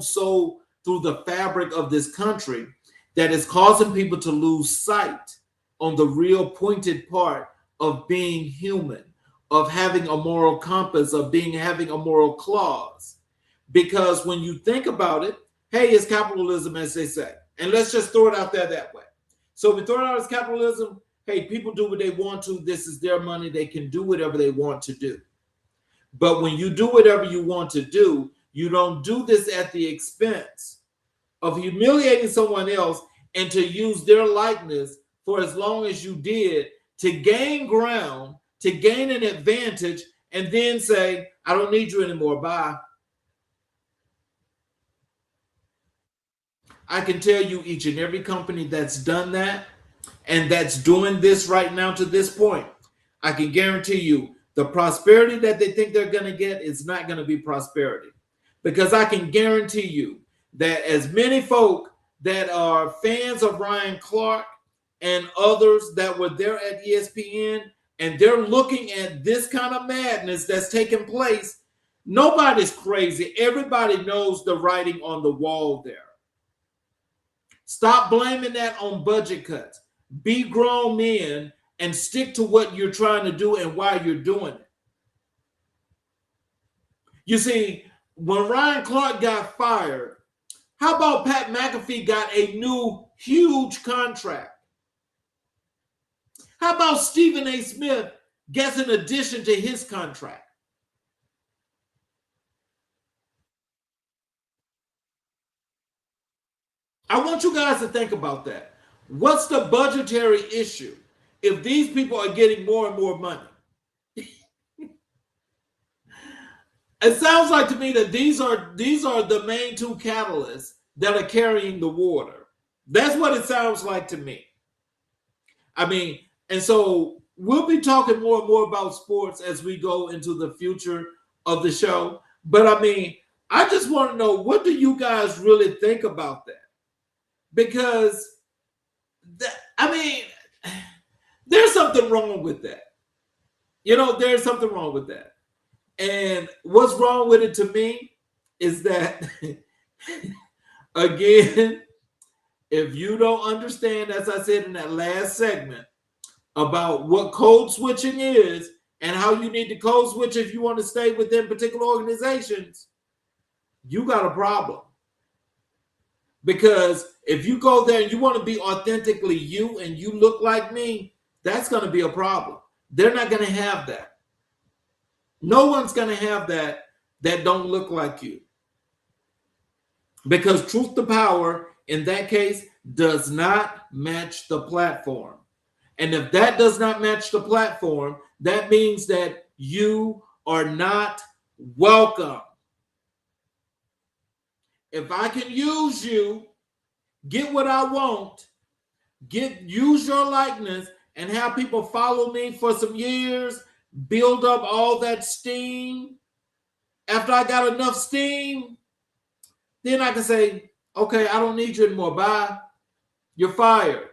so through the fabric of this country that is causing people to lose sight on the real pointed part of being human, of having a moral compass, of having a moral clause. Because when you think about it, hey, it's capitalism, as they say. And let's just throw it out there that way. So we throw it out as capitalism. Hey, people do what they want to. This is their money. They can do whatever they want to do. But when you do whatever you want to do, you don't do this at the expense of humiliating someone else and to use their likeness for as long as you did to gain ground, to gain an advantage, and then say, I don't need you anymore. Bye. I can tell you each and every company that's done that and that's doing this right now to this point, I can guarantee you the prosperity that they think they're going to get is not going to be prosperity. Because I can guarantee you that as many folk that are fans of Ryan Clark and others that were there at ESPN, and they're looking at this kind of madness that's taking place, nobody's crazy. Everybody knows the writing on the wall there. Stop blaming that on budget cuts. Be grown men and stick to what you're trying to do and why you're doing it. You see, when Ryan Clark got fired, how about Pat McAfee got a new huge contract? How about Stephen A. Smith gets an addition to his contract? I want you guys to think about that. What's the budgetary issue if these people are getting more and more money? It sounds like to me that these are the main two catalysts that are carrying the water. That's what it sounds like to me. I mean, and so we'll be talking more and more about sports as we go into the future of the show. But I mean, I just want to know, what do you guys really think about that? Because, there's something wrong with that. There's something wrong with that. And what's wrong with it to me is that, again, if you don't understand, as I said in that last segment, about what code switching is and how you need to code switch if you want to stay within particular organizations, you got a problem. Because if you go there and you want to be authentically you and you look like me, that's going to be a problem. They're not going to have that. No one's going to have that don't look like you. Because truth to power, in that case, does not match the platform. And if that does not match the platform, that means that you are not welcome. If I can use you, get what I want, use your likeness, and have people follow me for some years, build up all that steam. After I got enough steam, then I can say, okay, I don't need you anymore. Bye. You're fired.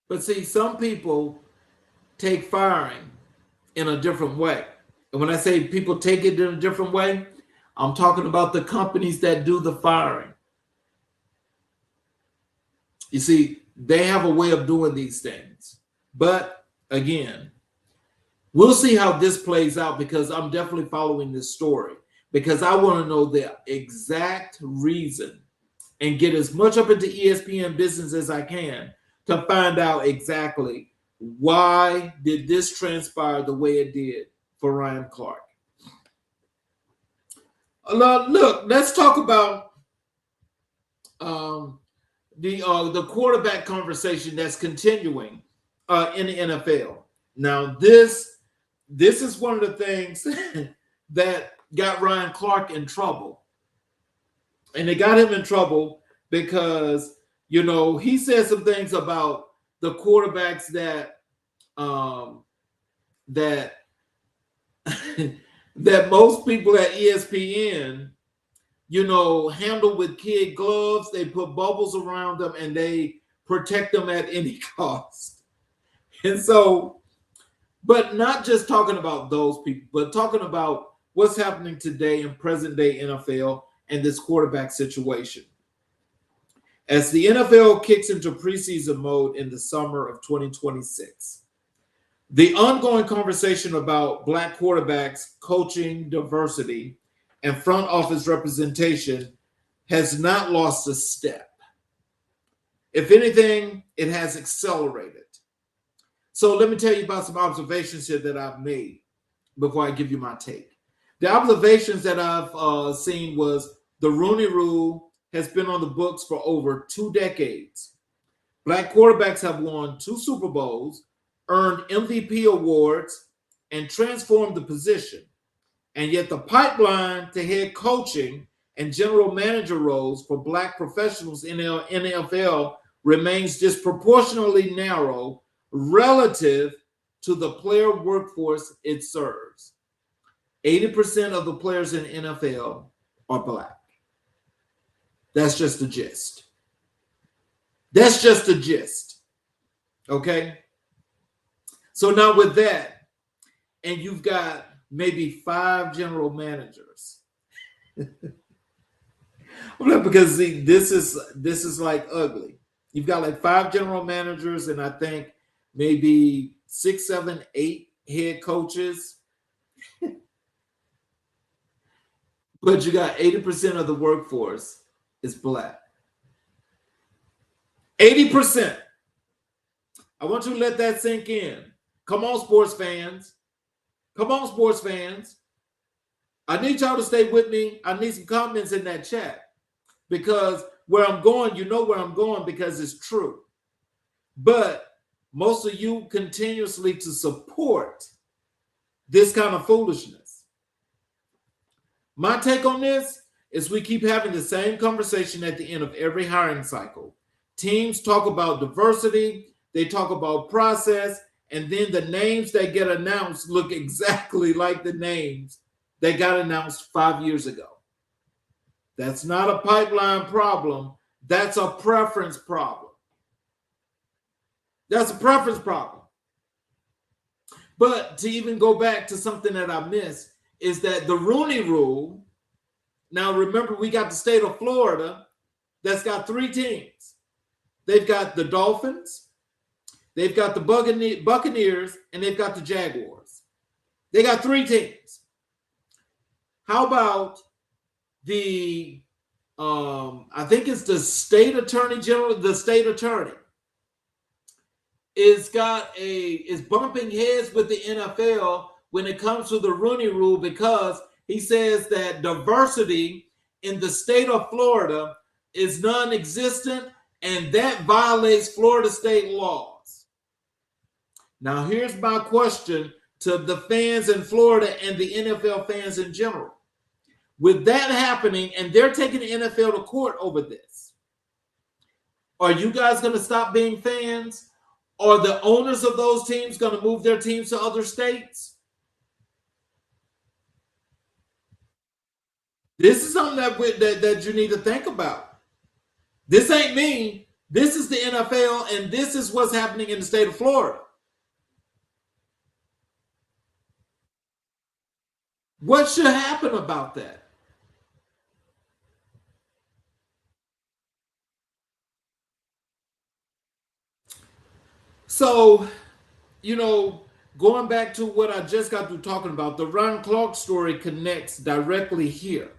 But see, some people take firing in a different way. And when I say people take it in a different way, I'm talking about the companies that do the firing. You see, they have a way of doing these things. But again, we'll see how this plays out, because I'm definitely following this story, because I want to know the exact reason and get as much up into ESPN business as I can to find out exactly why did this transpire the way it did for Ryan Clark. Look, let's talk about the quarterback conversation that's continuing in the NFL. Now, this is one of the things that got Ryan Clark in trouble. And it got him in trouble because, he said some things about the quarterbacks that that most people at ESPN, handle with kid gloves. They put bubbles around them and they protect them at any cost. And so But not just talking about those people, but talking about what's happening today in present day NFL and this quarterback situation. As the NFL kicks into preseason mode in the summer of 2026, the ongoing conversation about Black quarterbacks, coaching diversity, and front office representation has not lost a step. If anything, it has accelerated. So let me tell you about some observations here that I've made before I give you my take. The observations that I've seen was the Rooney Rule has been on the books for over 2 decades. Black quarterbacks have won 2 Super Bowls, earned MVP awards, and transformed the position. And yet the pipeline to head coaching and general manager roles for Black professionals in the NFL remains disproportionately narrow relative to the player workforce it serves. 80% of the players in the NFL are Black. That's just the gist. That's just the gist. Okay? So now with that, and you've got maybe 5 general managers. Because see, this is like ugly. You've got like 5 general managers, and I think maybe 6, 7, 8 head coaches. But you got 80% of the workforce is Black. 80%. I want you to let that sink in. Come on, sports fans. Come on, sports fans. I need y'all to stay with me. I need some comments in that chat, because where I'm going, you know where I'm going, because it's true. But most of you continuously to support this kind of foolishness. My take on this is we keep having the same conversation at the end of every hiring cycle. Teams talk about diversity, they talk about process, and then the names that get announced look exactly like the names that got announced 5 years ago. That's not a pipeline problem. That's a preference problem. That's a preference problem. But to even go back to something that I missed is that the Rooney Rule, now remember, we got the state of Florida that's got 3 teams. They've got the Dolphins, they've got the Buccaneers, and they've got the Jaguars. They got 3 teams. How about the, I think it's the state attorney general, the state attorney is bumping heads with the NFL when it comes to the Rooney Rule, because he says that diversity in the state of Florida is non-existent, and that violates Florida state laws. Now, here's my question to the fans in Florida and the NFL fans in general. With that happening, and they're taking the NFL to court over this, are you guys going to stop being fans? Are the owners of those teams going to move their teams to other states? This is something that you need to think about. This ain't me. This is the NFL, and this is what's happening in the state of Florida. What should happen about that? So, going back to what I just got through talking about, the Ron Clark story connects directly here,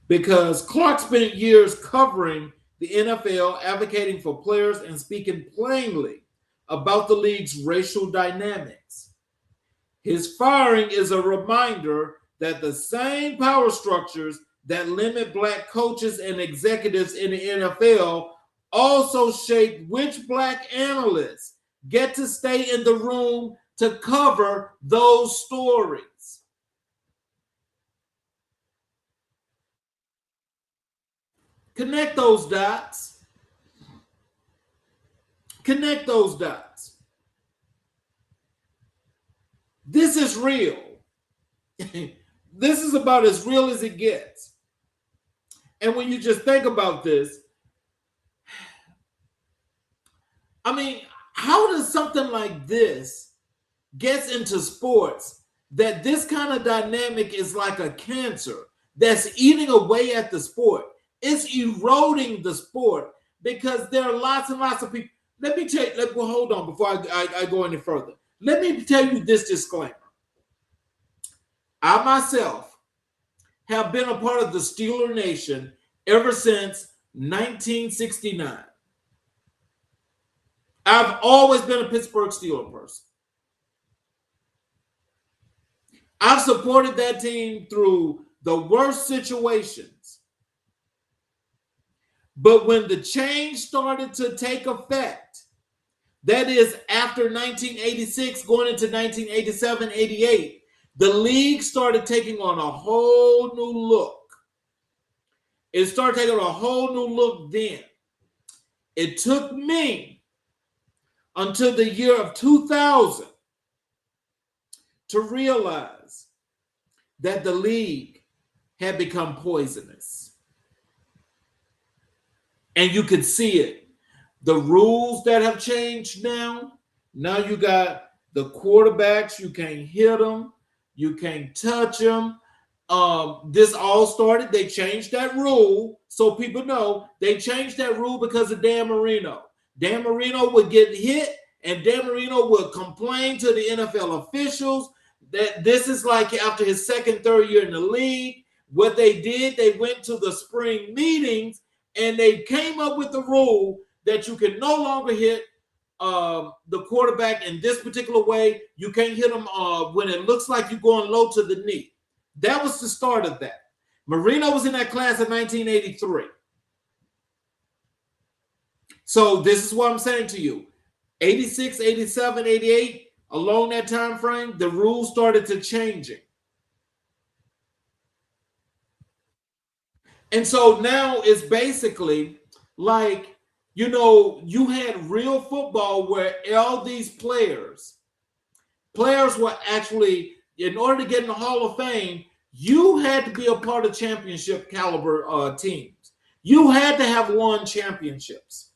because Clark spent years covering the NFL, advocating for players and speaking plainly about the league's racial dynamics. His firing is a reminder that the same power structures that limit Black coaches and executives in the NFL also shape which Black analysts get to stay in the room to cover those stories. Connect those dots. Connect those dots. This is real. This is about as real as it gets. And when you just think about this, I mean, how does something like this gets into sports, that this kind of dynamic is like a cancer that's eating away at the sport. It's eroding the sport because there are lots and lots of people. Let me tell you, well, hold on before I go any further. Let me tell you this disclaimer. I myself have been a part of the Steeler Nation ever since 1969. I've always been a Pittsburgh Steeler person. I've supported that team through the worst situations. But when the change started to take effect, that is after 1986 going into 1987, 88, the league started taking on a whole new look. It started taking on a whole new look then. It took me until the year of 2000 to realize that the league had become poisonous. And you could see it. The rules that have changed now you got the quarterbacks, you can't hit them, you can't touch them. This all started, they changed that rule, so people know they changed that rule because of Dan Marino. Dan Marino would get hit, and Dan Marino would complain to the NFL officials that this is like after his second, third year in the league. What they did, they went to the spring meetings, and they came up with the rule that you can no longer hit the quarterback in this particular way. You can't hit him when it looks like you're going low to the knee. That was the start of that. Marino was in that class in 1983. So this is what I'm saying to you. 86, 87, 88, along that time frame, the rules started to changing. And so now it's basically like, you had real football where all these players were actually, in order to get in the Hall of Fame, you had to be a part of championship caliber teams. You had to have won championships.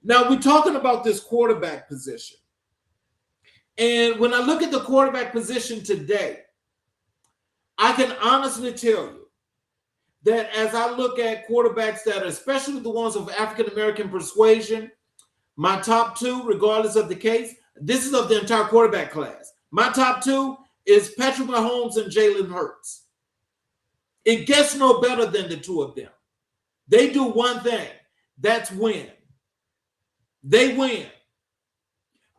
Now we're talking about this quarterback position. And when I look at the quarterback position today, I can honestly tell you that as I look at quarterbacks that are, especially the ones of African-American persuasion, my top two, regardless of the case, this is of the entire quarterback class. My top two is Patrick Mahomes and Jalen Hurts. It gets no better than the two of them. They do one thing, that's win. They win.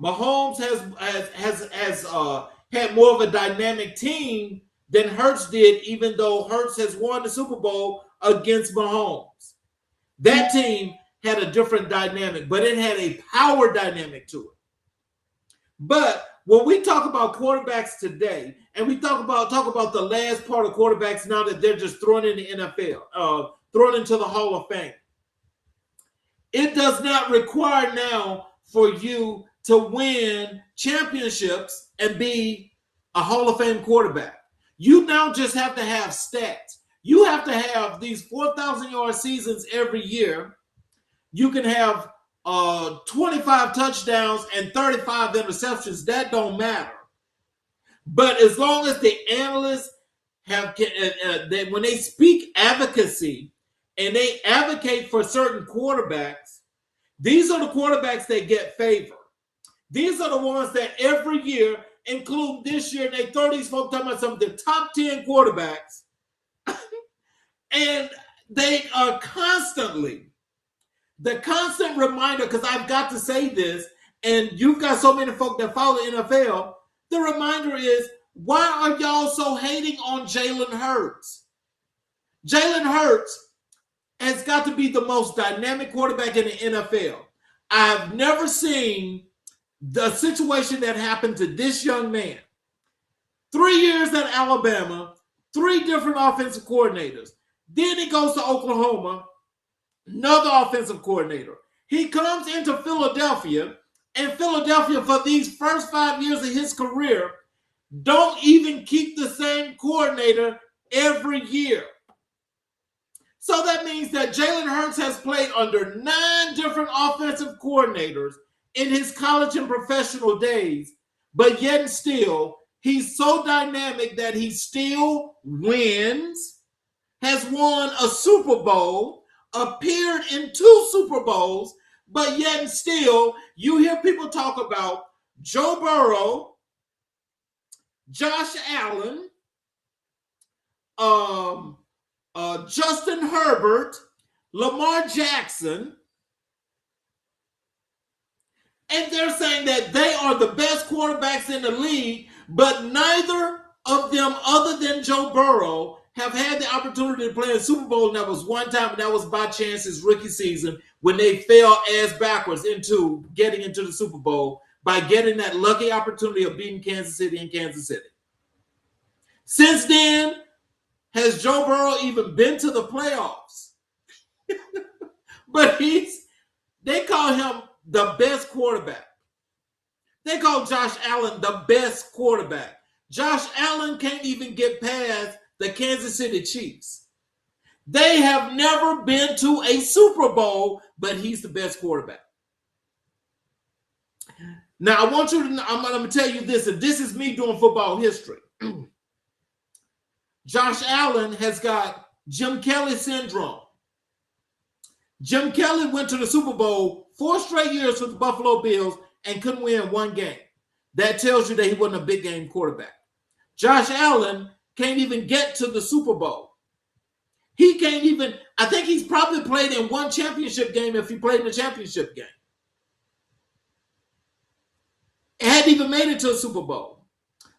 Mahomes has had more of a dynamic team than Hurts did, even though Hurts has won the Super Bowl against Mahomes. That team had a different dynamic, but it had a power dynamic to it. But when we talk about quarterbacks today, and we talk about the last part of quarterbacks now that they're just thrown in the NFL, thrown into the Hall of Fame, it does not require now for you to win championships and be a Hall of Fame quarterback. You now just have to have stats. You have to have these 4,000-yard seasons every year. You can have 25 touchdowns and 35 interceptions. That don't matter. But as long as the analysts when they speak advocacy and they advocate for certain quarterbacks, these are the quarterbacks that get favor. These are the ones that every year, include this year, they throw these folks talking about some of the top 10 quarterbacks, and they are the constant reminder, because I've got to say this, and you've got so many folk that follow the NFL, the reminder is, why are y'all so hating on Jalen Hurts? Jalen Hurts has got to be the most dynamic quarterback in the NFL. I've never seen the situation that happened to this young man. 3 years at Alabama, 3 different offensive coordinators. Then he goes to Oklahoma, another offensive coordinator. He comes into Philadelphia, and Philadelphia, for these first 5 years of his career, don't even keep the same coordinator every year. So that means that Jalen Hurts has played under 9 different offensive coordinators in his college and professional days but yet and still, he's so dynamic that he still wins, has won a Super Bowl, appeared in 2 Super Bowls, but yet and still, you hear people talk about Joe Burrow, Josh Allen, Justin Herbert, Lamar Jackson, and they're saying that they are the best quarterbacks in the league, but neither of them, other than Joe Burrow, have had the opportunity to play a Super Bowl. And that was one time, and that was by chance his rookie season when they fell ass backwards into getting into the Super Bowl by getting that lucky opportunity of beating Kansas City in Kansas City. Since then, has Joe Burrow even been to the playoffs? But they call him the best quarterback. They call Josh Allen the best quarterback. Josh Allen can't even get past the Kansas City Chiefs. They have never been to a Super Bowl, but he's the best quarterback. Now, I want you to, I'm going to tell you this, and this is me doing football history. Josh Allen has got Jim Kelly syndrome. Jim Kelly went to the Super Bowl 4 straight years with the Buffalo Bills and couldn't win 1 game. That tells you that he wasn't a big game quarterback. Josh Allen can't even get to the Super Bowl. He can't even, I think he's probably played in 1 championship game if he played in a championship game. Hadn't even made it to a Super Bowl.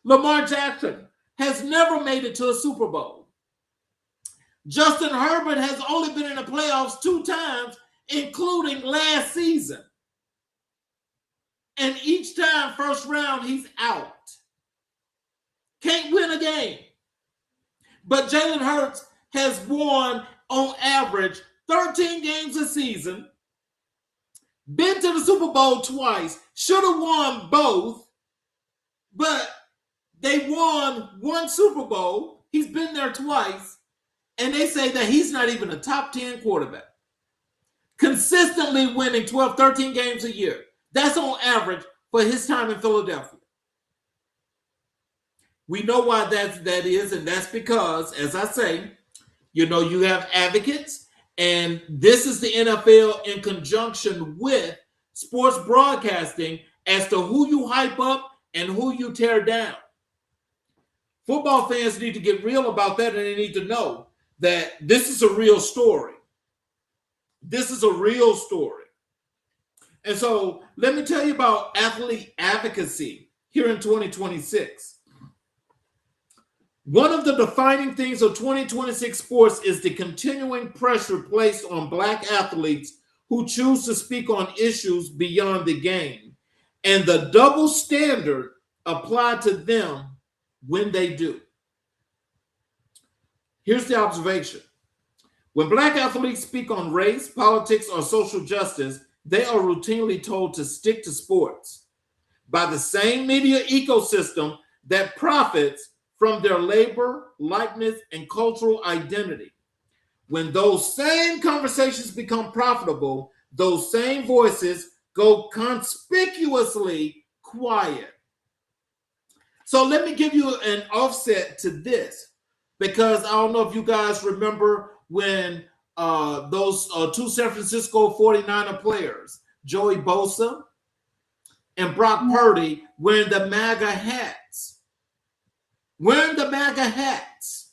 Lamar Jackson has never made it to a Super Bowl. Justin Herbert has only been in the playoffs 2 times, including last season. And each time, first round, he's out. Can't win a game. But Jalen Hurts has won, on average, 13 games a season, been to the Super Bowl twice, should have won both, but they won 1 Super Bowl. He's been there twice, and they say that he's not even a top 10 quarterback. Consistently winning 12, 13 games a year. That's on average for his time in Philadelphia. We know why that is, and that's because, as I say, you have advocates, and this is the NFL in conjunction with sports broadcasting as to who you hype up and who you tear down. Football fans need to get real about that, and they need to know that this is a real story. This is a real story. And so let me tell you about athlete advocacy here in 2026. One of the defining things of 2026 sports is the continuing pressure placed on Black athletes who choose to speak on issues beyond the game, and the double standard applied to them when they do. Here's the observation. When Black athletes speak on race, politics, or social justice, they are routinely told to stick to sports by the same media ecosystem that profits from their labor, likeness, and cultural identity. When those same conversations become profitable, those same voices go conspicuously quiet. So let me give you an offset to this, because I don't know if you guys remember when those 2 San Francisco 49er players, Joey Bosa and Brock Purdy, wearing the MAGA hats. Wearing the MAGA hats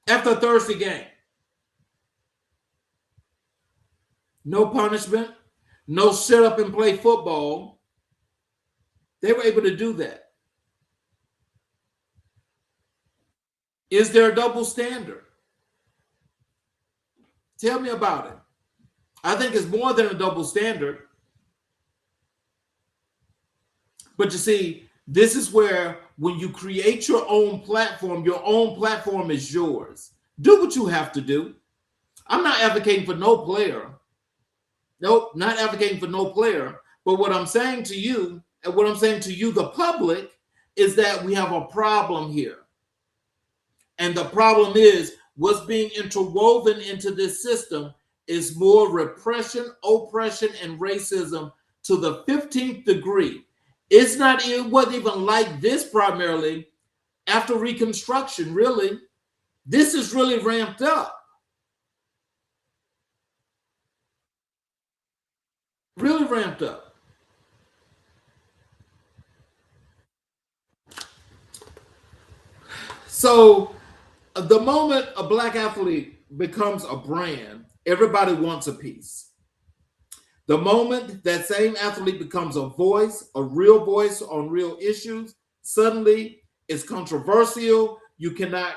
after a Thursday game. No punishment, no sit up and play football. They were able to do that. Is there a double standard? Tell me about it. I think it's more than a double standard. But you see, this is where when you create your own platform is yours. Do what you have to do. I'm not advocating for no player. Nope, not advocating for no player. But what I'm saying to you, and what I'm saying to you, the public, is that we have a problem here. And the problem is what's being interwoven into this system is more repression, oppression, and racism to the 15th degree. It wasn't even like this primarily after Reconstruction, really. This is really ramped up. Really ramped up. So the moment a black athlete becomes a brand, everybody wants a piece. The moment that same athlete becomes a voice, a real voice on real issues, suddenly it's controversial. You cannot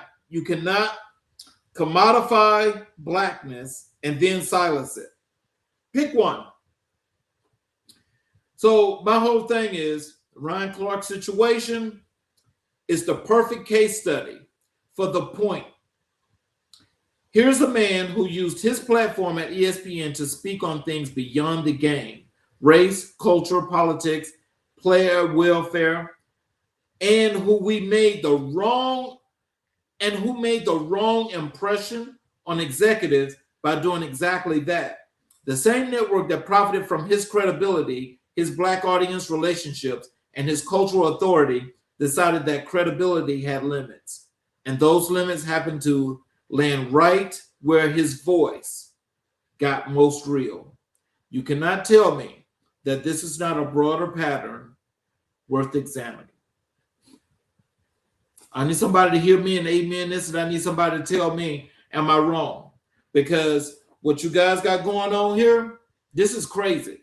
commodify blackness and then silence it. Pick one. So my whole thing is Ryan Clark's situation is the perfect case study for the point. Here's a man who used his platform at ESPN to speak on things beyond the game: race, culture, politics, player welfare, and who made the wrong impression on executives by doing exactly that. The same network that profited from his credibility, his black audience relationships, and his cultural authority decided that credibility had limits. And those limits happened to land right where his voice got most real. You cannot tell me that this is not a broader pattern worth examining. I need somebody to hear me and amen this, and I need somebody to tell me, am I wrong? Because what you guys got going on here, this is crazy.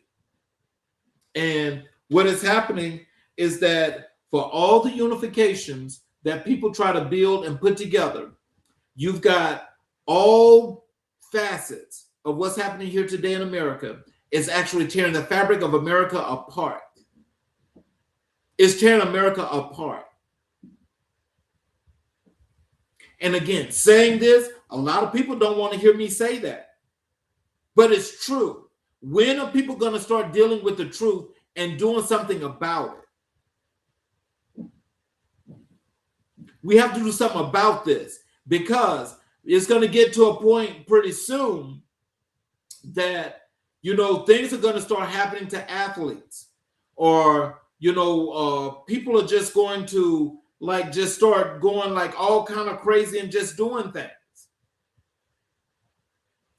And what is happening is that for all the unifications that people try to build and put together, you've got all facets of what's happening here today in America. It's actually tearing the fabric of America apart. It's tearing America apart. And again, saying this, a lot of people don't want to hear me say that. But it's true. When are people going to start dealing with the truth and doing something about it? We have to do something about this, because it's going to get to a point pretty soon that, things are going to start happening to athletes, or, people are just going to just start going all kind of crazy and just doing things.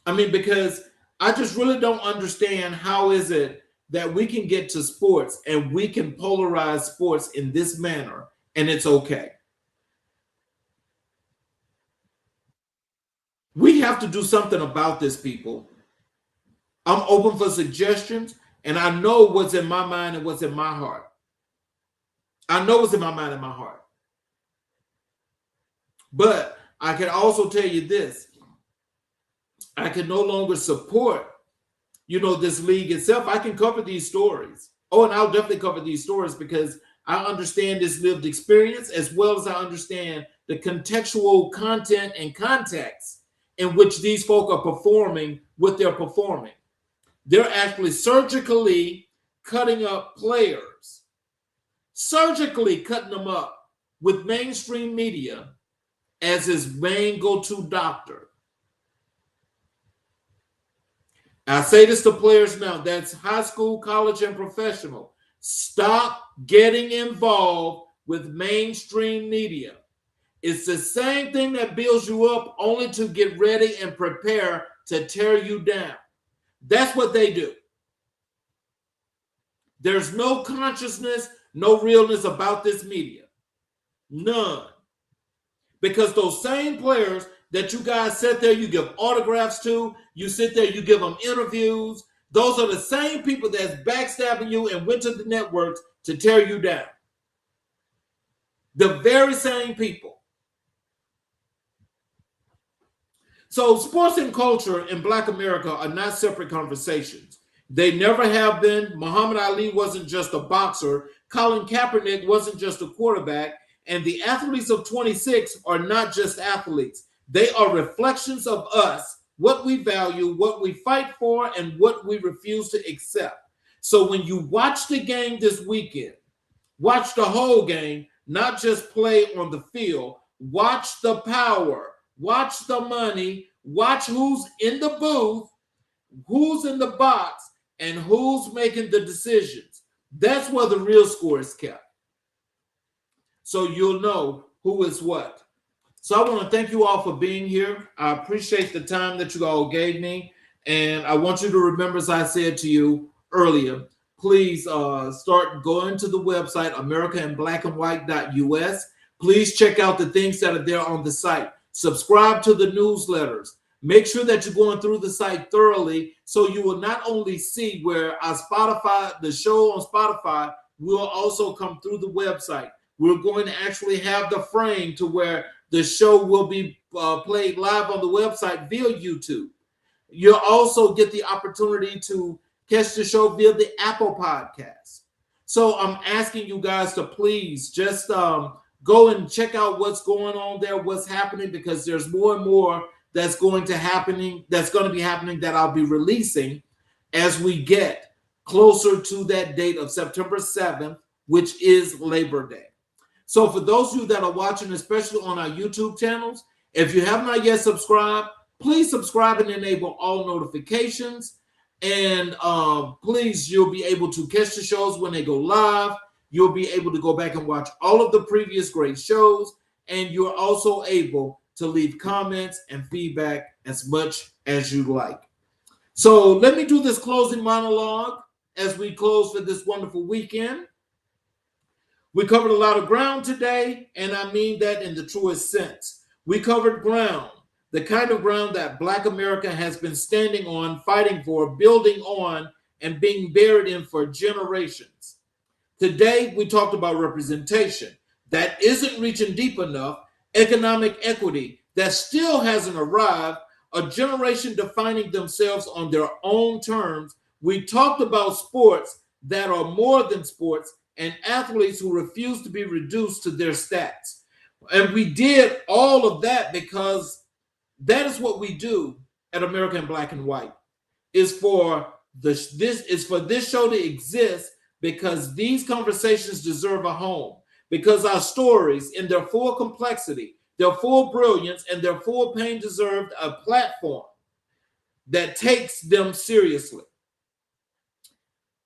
I mean, because I just really don't understand how is it that we can get to sports and we can polarize sports in this manner and it's okay. We have to do something about this, people. I'm open for suggestions, and I know what's in my mind and what's in my heart. I know what's in my mind and my heart. But I can also tell you this. I can no longer support, this league itself. I can cover these stories. Oh, and I'll definitely cover these stories because I understand this lived experience, as well as I understand the contextual content and context in which these folk are performing what they're performing. They're actually surgically cutting up players, surgically cutting them up with mainstream media as his main go-to doctor. I say this to players now, that's high school, college, and professional. Stop getting involved with mainstream media. It's the same thing that builds you up only to get ready and prepare to tear you down. That's what they do. There's no consciousness, no realness about this media. None. Because those same players that you guys sit there, you give autographs to, you sit there, you give them interviews, those are the same people that's backstabbing you and went to the networks to tear you down. The very same people. So sports and culture in Black America are not separate conversations. They never have been. Muhammad Ali wasn't just a boxer. Colin Kaepernick wasn't just a quarterback. And the athletes of 26 are not just athletes. They are reflections of us, what we value, what we fight for, and what we refuse to accept. So when you watch the game this weekend, watch the whole game, not just play on the field. Watch the power, watch the money, watch who's in the booth, who's in the box, and who's making the decisions. That's where the real score is kept. So you'll know who is what. So I want to thank you all for being here. I appreciate the time that you all gave me. And I want you to remember, as I said to you earlier, please start going to the website, americainblackandwhite.us. Please check out the things that are there on the site. Subscribe to the newsletters. Make sure that you're going through the site thoroughly so you will not only see where our Spotify, the show on Spotify, will also come through the website. We're going to actually have the frame to where the show will be played live on the website via YouTube. You'll also get the opportunity to catch the show via the Apple Podcast. So I'm asking you guys to please just go and check out what's going on there, what's happening, because there's more and more that's going to be happening that I'll be releasing as we get closer to that date of September 7th, which is Labor Day. So for those of you that are watching, especially on our YouTube channels, if you have not yet subscribed, please subscribe and enable all notifications. And please, you'll be able to catch the shows when they go live. You'll be able to go back and watch all of the previous great shows. And you're also able to leave comments and feedback as much as you like. So let me do this closing monologue as we close for this wonderful weekend. We covered a lot of ground today, and I mean that in the truest sense. We covered ground, the kind of ground that Black America has been standing on, fighting for, building on, and being buried in for generations. Today, we talked about representation that isn't reaching deep enough, economic equity that still hasn't arrived, a generation defining themselves on their own terms. We talked about sports that are more than sports, and athletes who refuse to be reduced to their stats. And we did all of that because that is what we do at American Black and White, is for this show to exist because these conversations deserve a home, because our stories in their full complexity, their full brilliance, and their full pain deserved a platform that takes them seriously.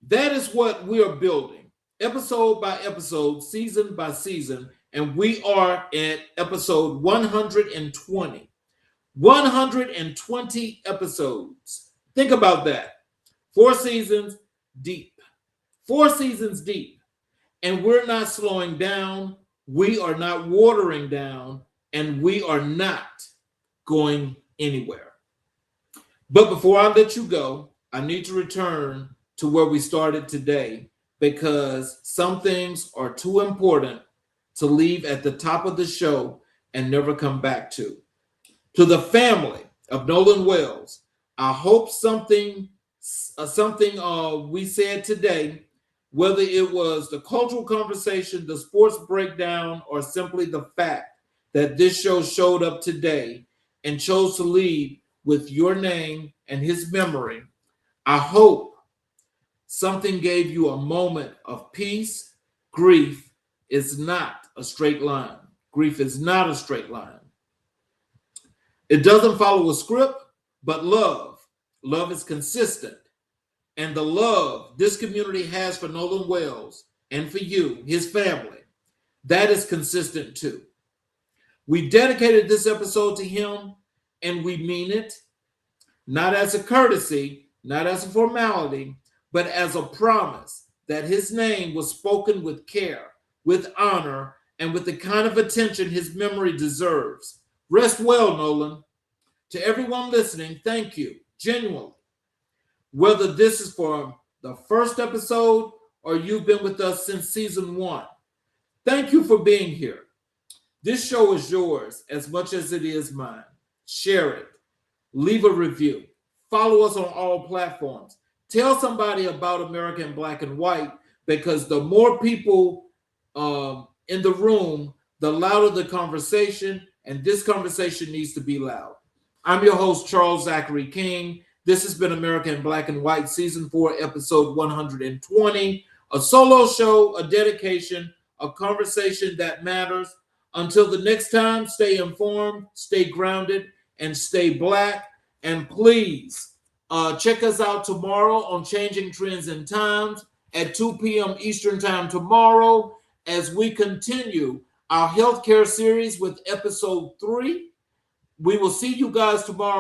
That is what we are building. Episode by episode, season by season, and we are at episode 120. 120 episodes. Think about that. 4 seasons deep. 4 seasons deep. And we're not slowing down. We are not watering down. And we are not going anywhere. But before I let you go, I need to return to where we started today, because some things are too important to leave at the top of the show and never come back to. To the family of Nolan Wells, I hope something we said today, whether it was the cultural conversation, the sports breakdown, or simply the fact that this show showed up today and chose to lead with your name and his memory, I hope something gave you a moment of peace. Grief is not a straight line. Grief is not a straight line. It doesn't follow a script, but love is consistent. And the love this community has for Nolan Wells and for you, his family, that is consistent too. We dedicated this episode to him, and we mean it, not as a courtesy, not as a formality, but as a promise that his name was spoken with care, with honor, and with the kind of attention his memory deserves. Rest well, Nolan. To everyone listening, thank you, genuinely. Whether this is for the first episode or you've been with us since season 1, thank you for being here. This show is yours as much as it is mine. Share it. Leave a review. Follow us on all platforms. Tell somebody about American Black and White, because the more people in the room, the louder the conversation, and this conversation needs to be loud. I'm your host, Charles Zachary King. This has been American Black and White, Season 4, Episode 120, a solo show, a dedication, a conversation that matters. Until the next time, stay informed, stay grounded, and stay Black. And please, check us out tomorrow on Changing Trends and Times at 2 p.m. Eastern Time tomorrow as we continue our healthcare series with episode 3. We will see you guys tomorrow.